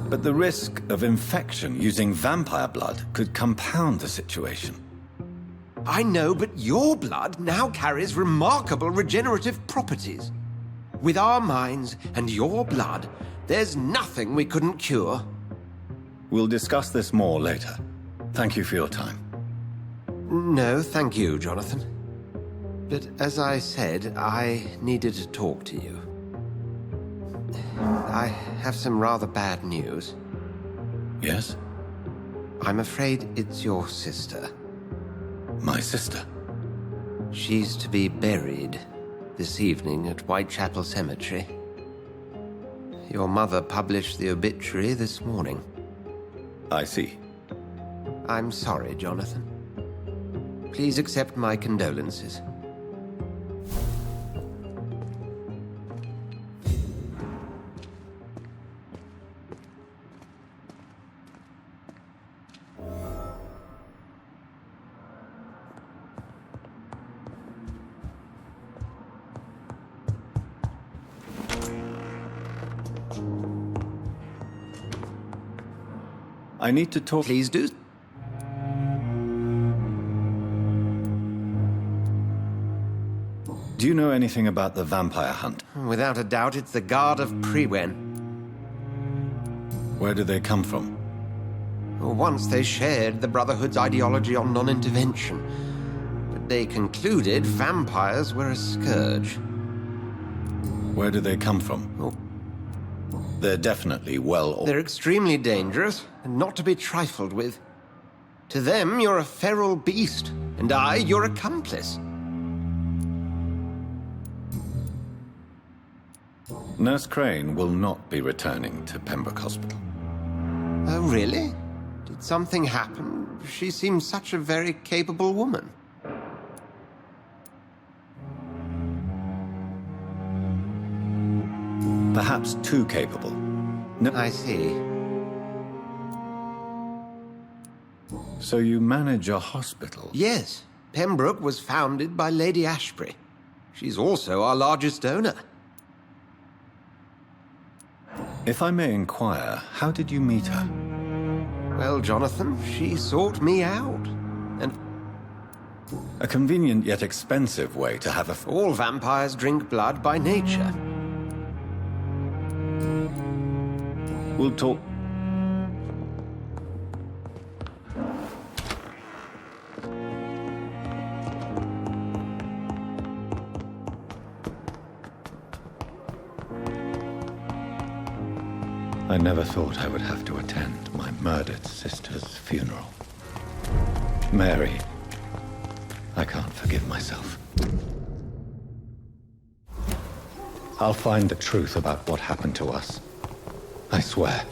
But the risk of infection using vampire blood could compound the situation. I know, but your blood now carries remarkable regenerative properties. With our minds and your blood, there's nothing we couldn't cure. We'll discuss this more later. Thank you for your time. No, thank you, Jonathan. But as I said, I needed to talk to you. I have some rather bad news. Yes? I'm afraid it's your sister. My sister? She's to be buried this evening at Whitechapel Cemetery. Your mother published the obituary this morning. I see. I'm sorry, Jonathan. Please accept my condolences. I need to talk... Please do. Do you know anything about the vampire hunt? Without a doubt, it's the Guard of Prewen. Where do they come from? Once they shared the Brotherhood's ideology on non-intervention, but they concluded vampires were a scourge. Where do they come from? They're definitely well... They're extremely dangerous, and not to be trifled with. To them, you're a feral beast, and I, your accomplice. Nurse Crane will not be returning to Pembroke Hospital. Oh, really? Did something happen? She seems such a very capable woman. Perhaps too capable. No. I see. So you manage a hospital? Yes. Pembroke was founded by Lady Ashbury. She's also our largest donor. If I may inquire, how did you meet her? Well, Jonathan, she sought me out. And... A convenient yet expensive way to have a... All vampires drink blood by nature. We'll talk... I never thought I would have to attend my murdered sister's funeral. Mary, I can't forgive myself. I'll find the truth about what happened to us. I swear.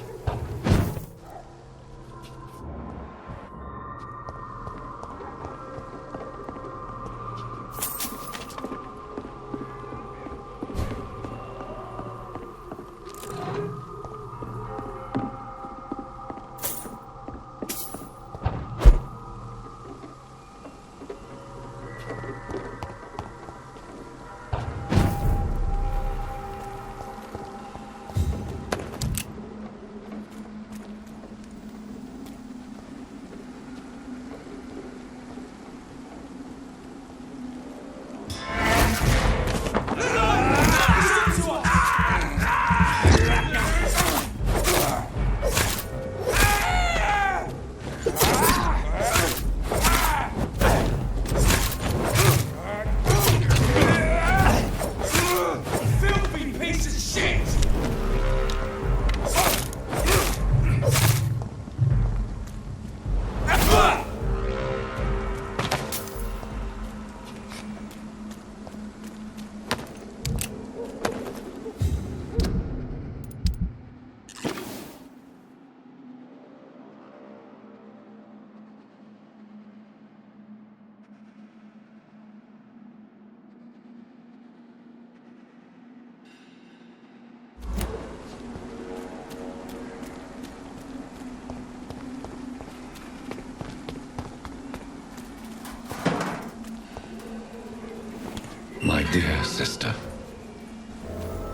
My dear sister,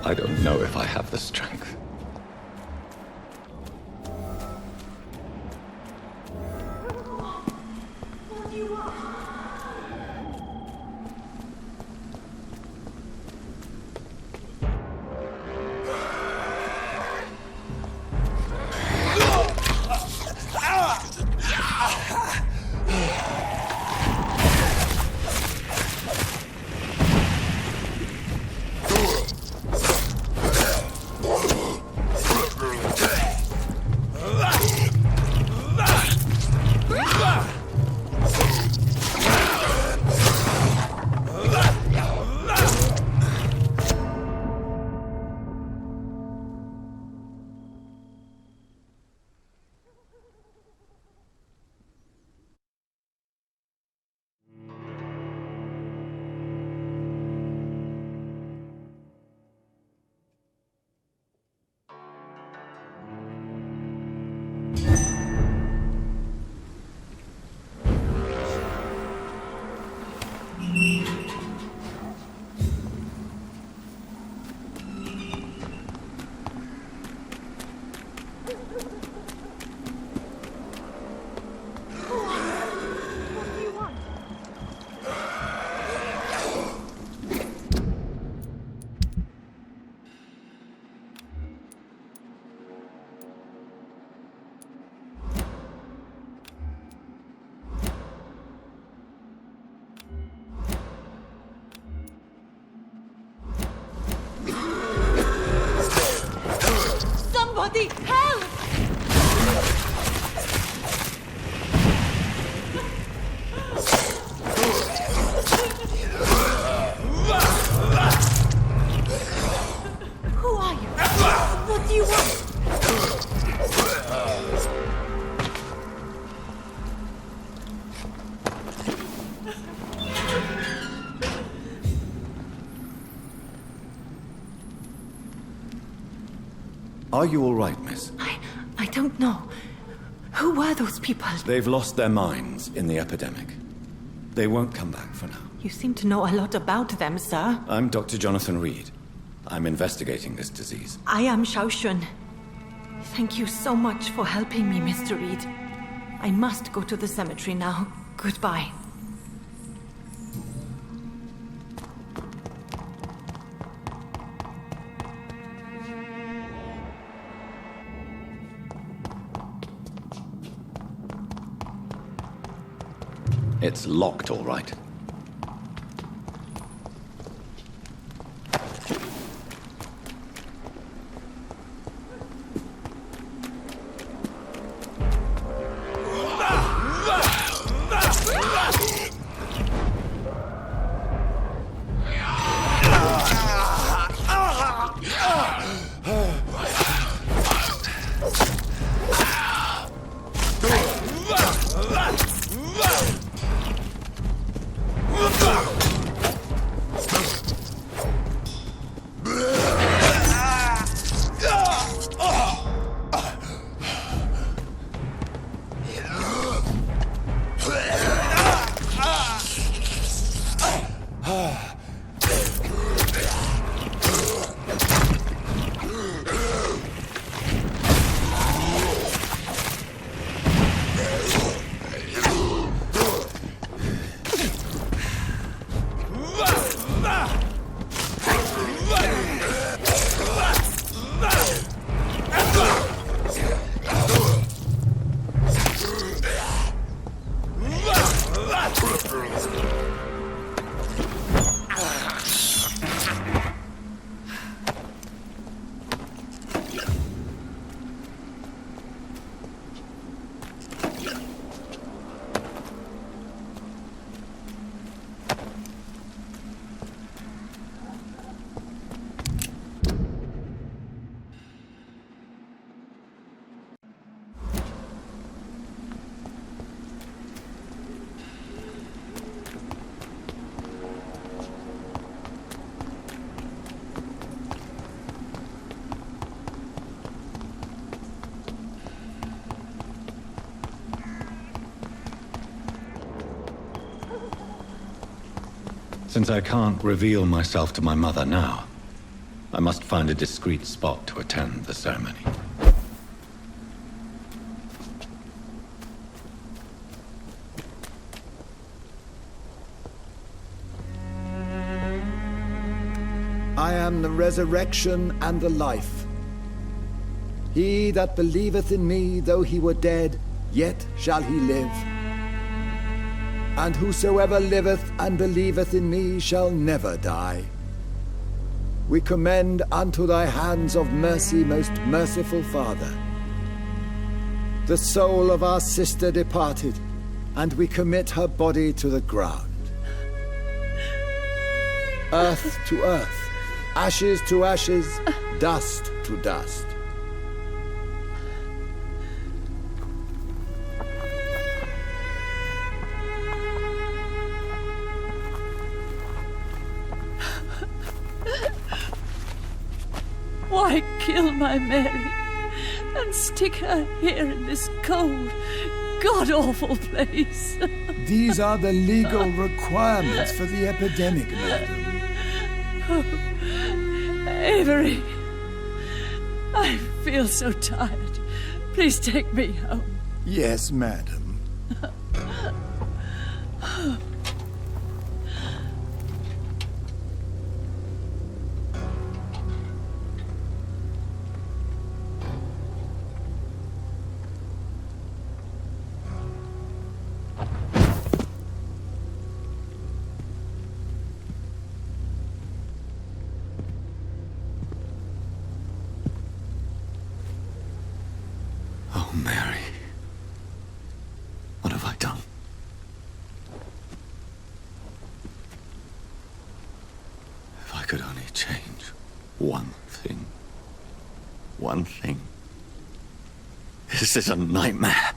I don't know if I have the strength. Somebody help! Who are you? What do you want? Are you all right, miss? I don't know. Who were those people? They've lost their minds in the epidemic. They won't come back for now. You seem to know a lot about them, sir. I'm Dr. Jonathan Reid. I'm investigating this disease. I am Shaoshun. Thank you so much for helping me, Mr. Reid. I must go to the cemetery now. Goodbye. It's locked, all right. Since I can't reveal myself to my mother now, I must find a discreet spot to attend the ceremony. I am the resurrection and the life. He that believeth in me, though he were dead, yet shall he live. And whosoever liveth and believeth in me shall never die. We commend unto thy hands of mercy, most merciful Father, the soul of our sister departed, and we commit her body to the ground. Earth to earth, ashes to ashes, dust to dust. Why kill my Mary and stick her here in this cold, god-awful place? These are the legal requirements for the epidemic, madam. Oh, Avery, I feel so tired. Please take me home. Yes, madam. Oh, Mary. What have I done? If I could only change one thing. One thing. This is a nightmare.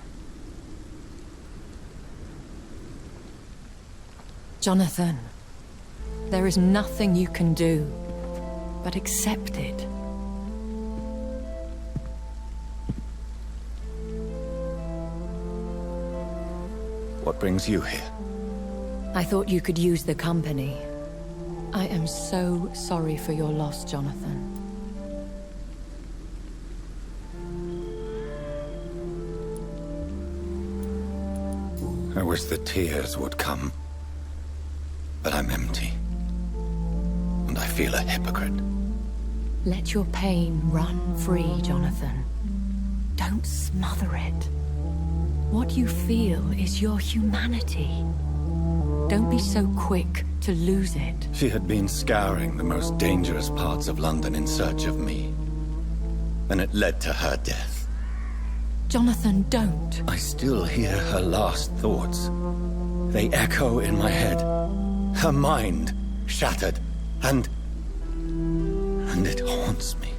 Jonathan, there is nothing you can do but accept it. What brings you here? I thought you could use the company. I am so sorry for your loss, Jonathan. I wish the tears would come. But I'm empty. And I feel a hypocrite. Let your pain run free, Jonathan. Don't smother it. What you feel is your humanity. Don't be so quick to lose it. She had been scouring the most dangerous parts of London in search of me. And it led to her death. Jonathan, don't. I still hear her last thoughts. They echo in my head. Her mind shattered, and it haunts me.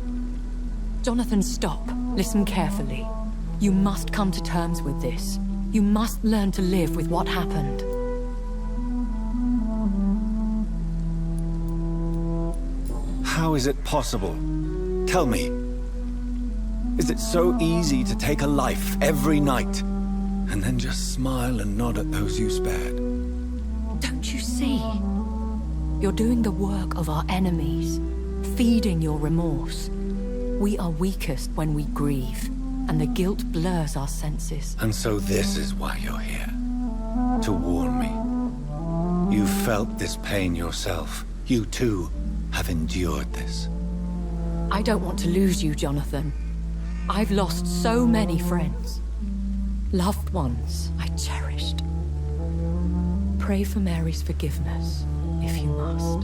Jonathan, stop. Listen carefully. You must come to terms with this. You must learn to live with what happened. How is it possible? Tell me. Is it so easy to take a life every night, and then just smile and nod at those you spared? Don't you see? You're doing the work of our enemies, feeding your remorse. We are weakest when we grieve, and the guilt blurs our senses. And so this is why you're here. To warn me. You felt this pain yourself. You too have endured this. I don't want to lose you, Jonathan. I've lost so many friends. Loved ones I cherished. Pray for Mary's forgiveness, if you must.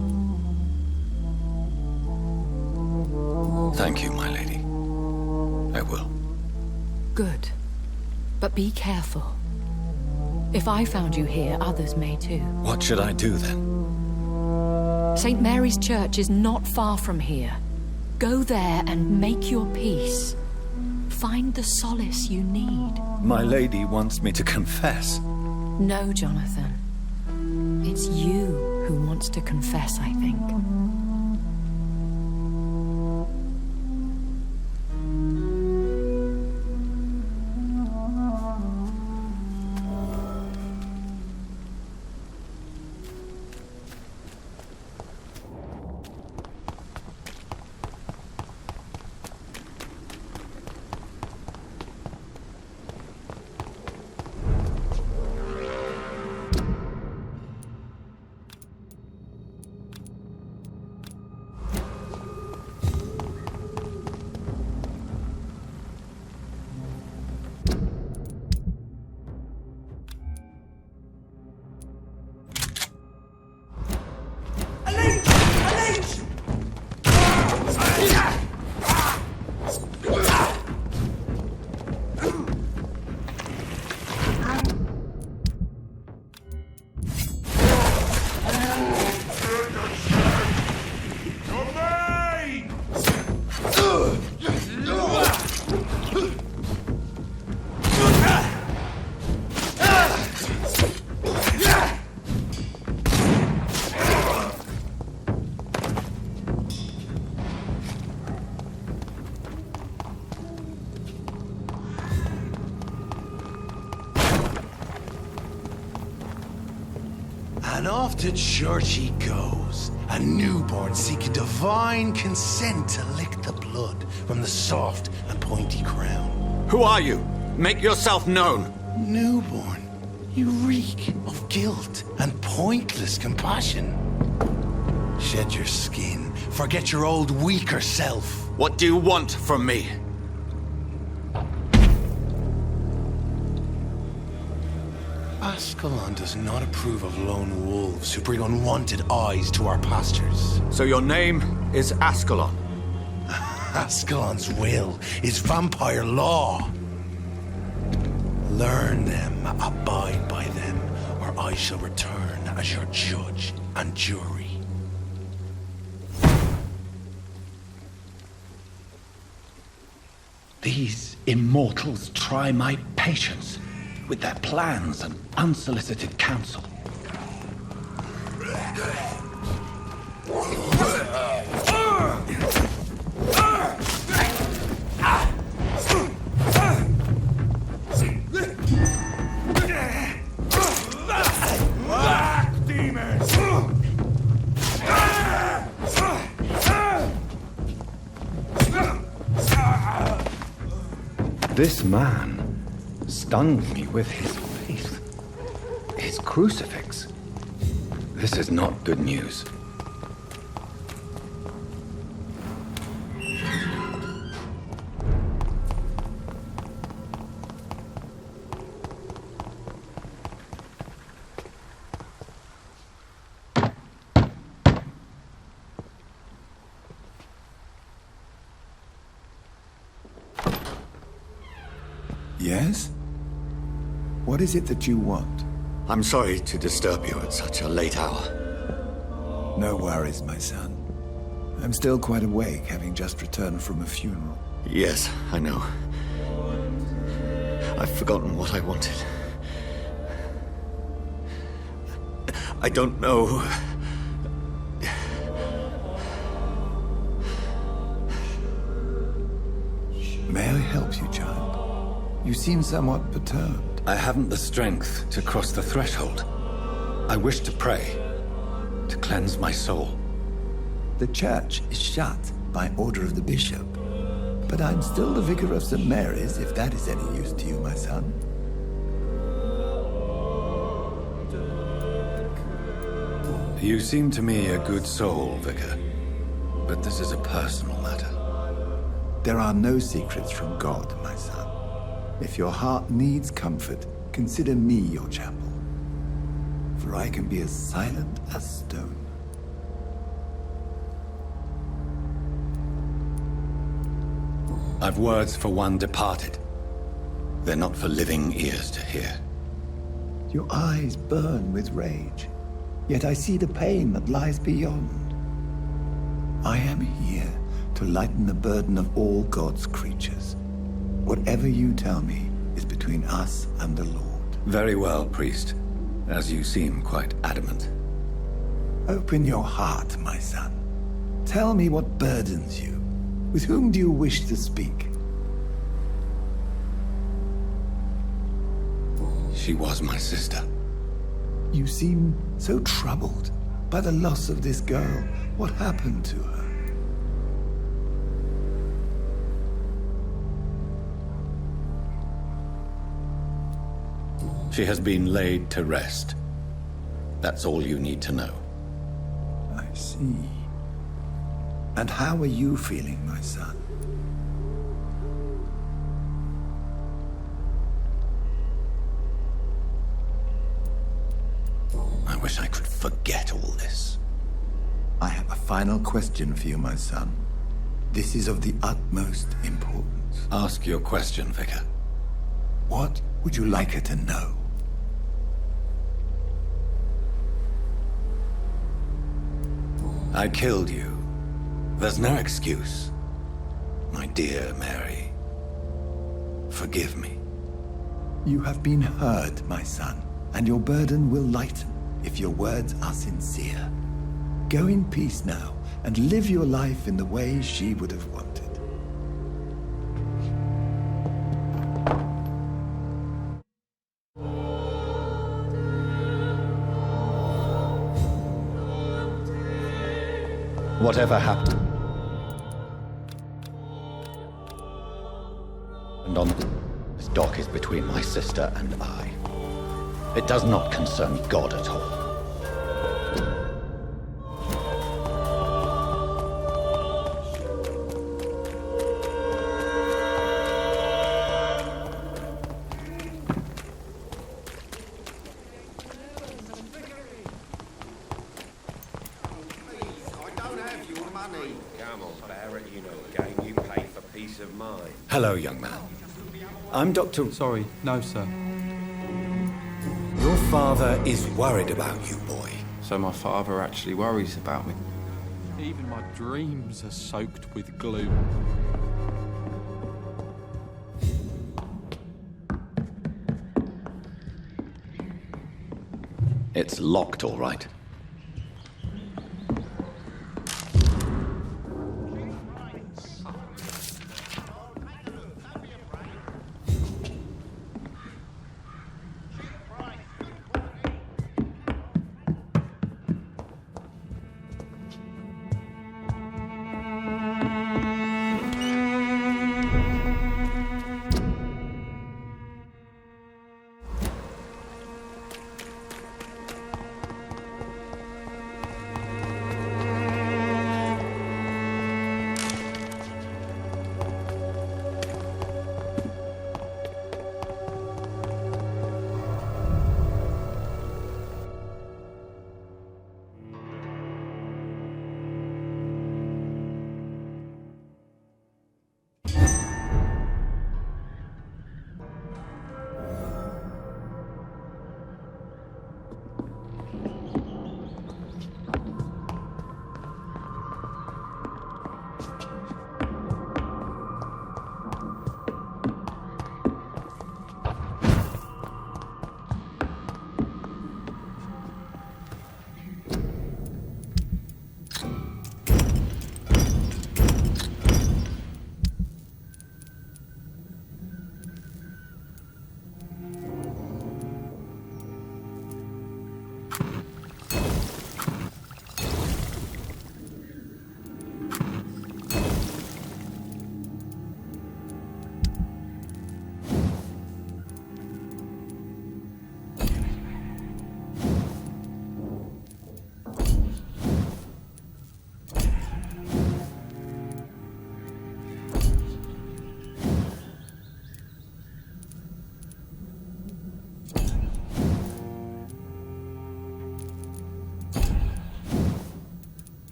Thank you, my lady. I will. Good. But be careful. If I found you here, others may too. What should I do then? St. Mary's Church is not far from here. Go there and make your peace. Find the solace you need. My lady wants me to confess. No, Jonathan. It's you who wants to confess, I think. And off to church he goes, a newborn seeking divine consent to lick the blood from the soft and pointy crown. Who are you? Make yourself known. Newborn, you reek of guilt and pointless compassion. Shed your skin, forget your old weaker self. What do you want from me? Ascalon does not approve of lone wolves who bring unwanted eyes to our pastures. So your name is Ascalon? Ascalon's will is vampire law. Learn them, abide by them, or I shall return as your judge and jury. These immortals try my patience with their plans and unsolicited counsel. This man stunned me with his faith, his crucifix. This is not good news. Yes? What is it that you want? I'm sorry to disturb you at such a late hour. No worries, my son. I'm still quite awake, having just returned from a funeral. Yes, I know. I've forgotten what I wanted. I don't know. May I help you, child? You seem somewhat perturbed. I haven't the strength to cross the threshold. I wish to pray, to cleanse my soul. The church is shut by order of the bishop. But I'm still the vicar of St. Mary's, if that is any use to you, my son. You seem to me a good soul, Vicar. But this is a personal matter. There are no secrets from God, my son. If your heart needs comfort, consider me your chapel. For I can be as silent as stone. I've words for one departed. They're not for living ears to hear. Your eyes burn with rage, yet I see the pain that lies beyond. I am here to lighten the burden of all God's creatures. Whatever you tell me is between us and the Lord. Very well, priest, as you seem quite adamant. Open your heart, my son. Tell me what burdens you. With whom do you wish to speak? She was my sister. You seem so troubled by the loss of this girl. What happened to her? She has been laid to rest. That's all you need to know. I see. And how are you feeling, my son? I wish I could forget all this. I have a final question for you, my son. This is of the utmost importance. Ask your question, Vicar. What would you like her to know? I killed you. There's no excuse. My dear Mary, forgive me. You have been heard, my son, and your burden will lighten if your words are sincere. Go in peace now, and live your life in the way she would have wanted. Whatever happened on this dock is between my sister and I. It does not concern God at all. Hello, young man. I'm Dr. Sorry, no, sir. Your father is worried about you, boy. So my father actually worries about me. Even my dreams are soaked with gloom. It's locked, all right.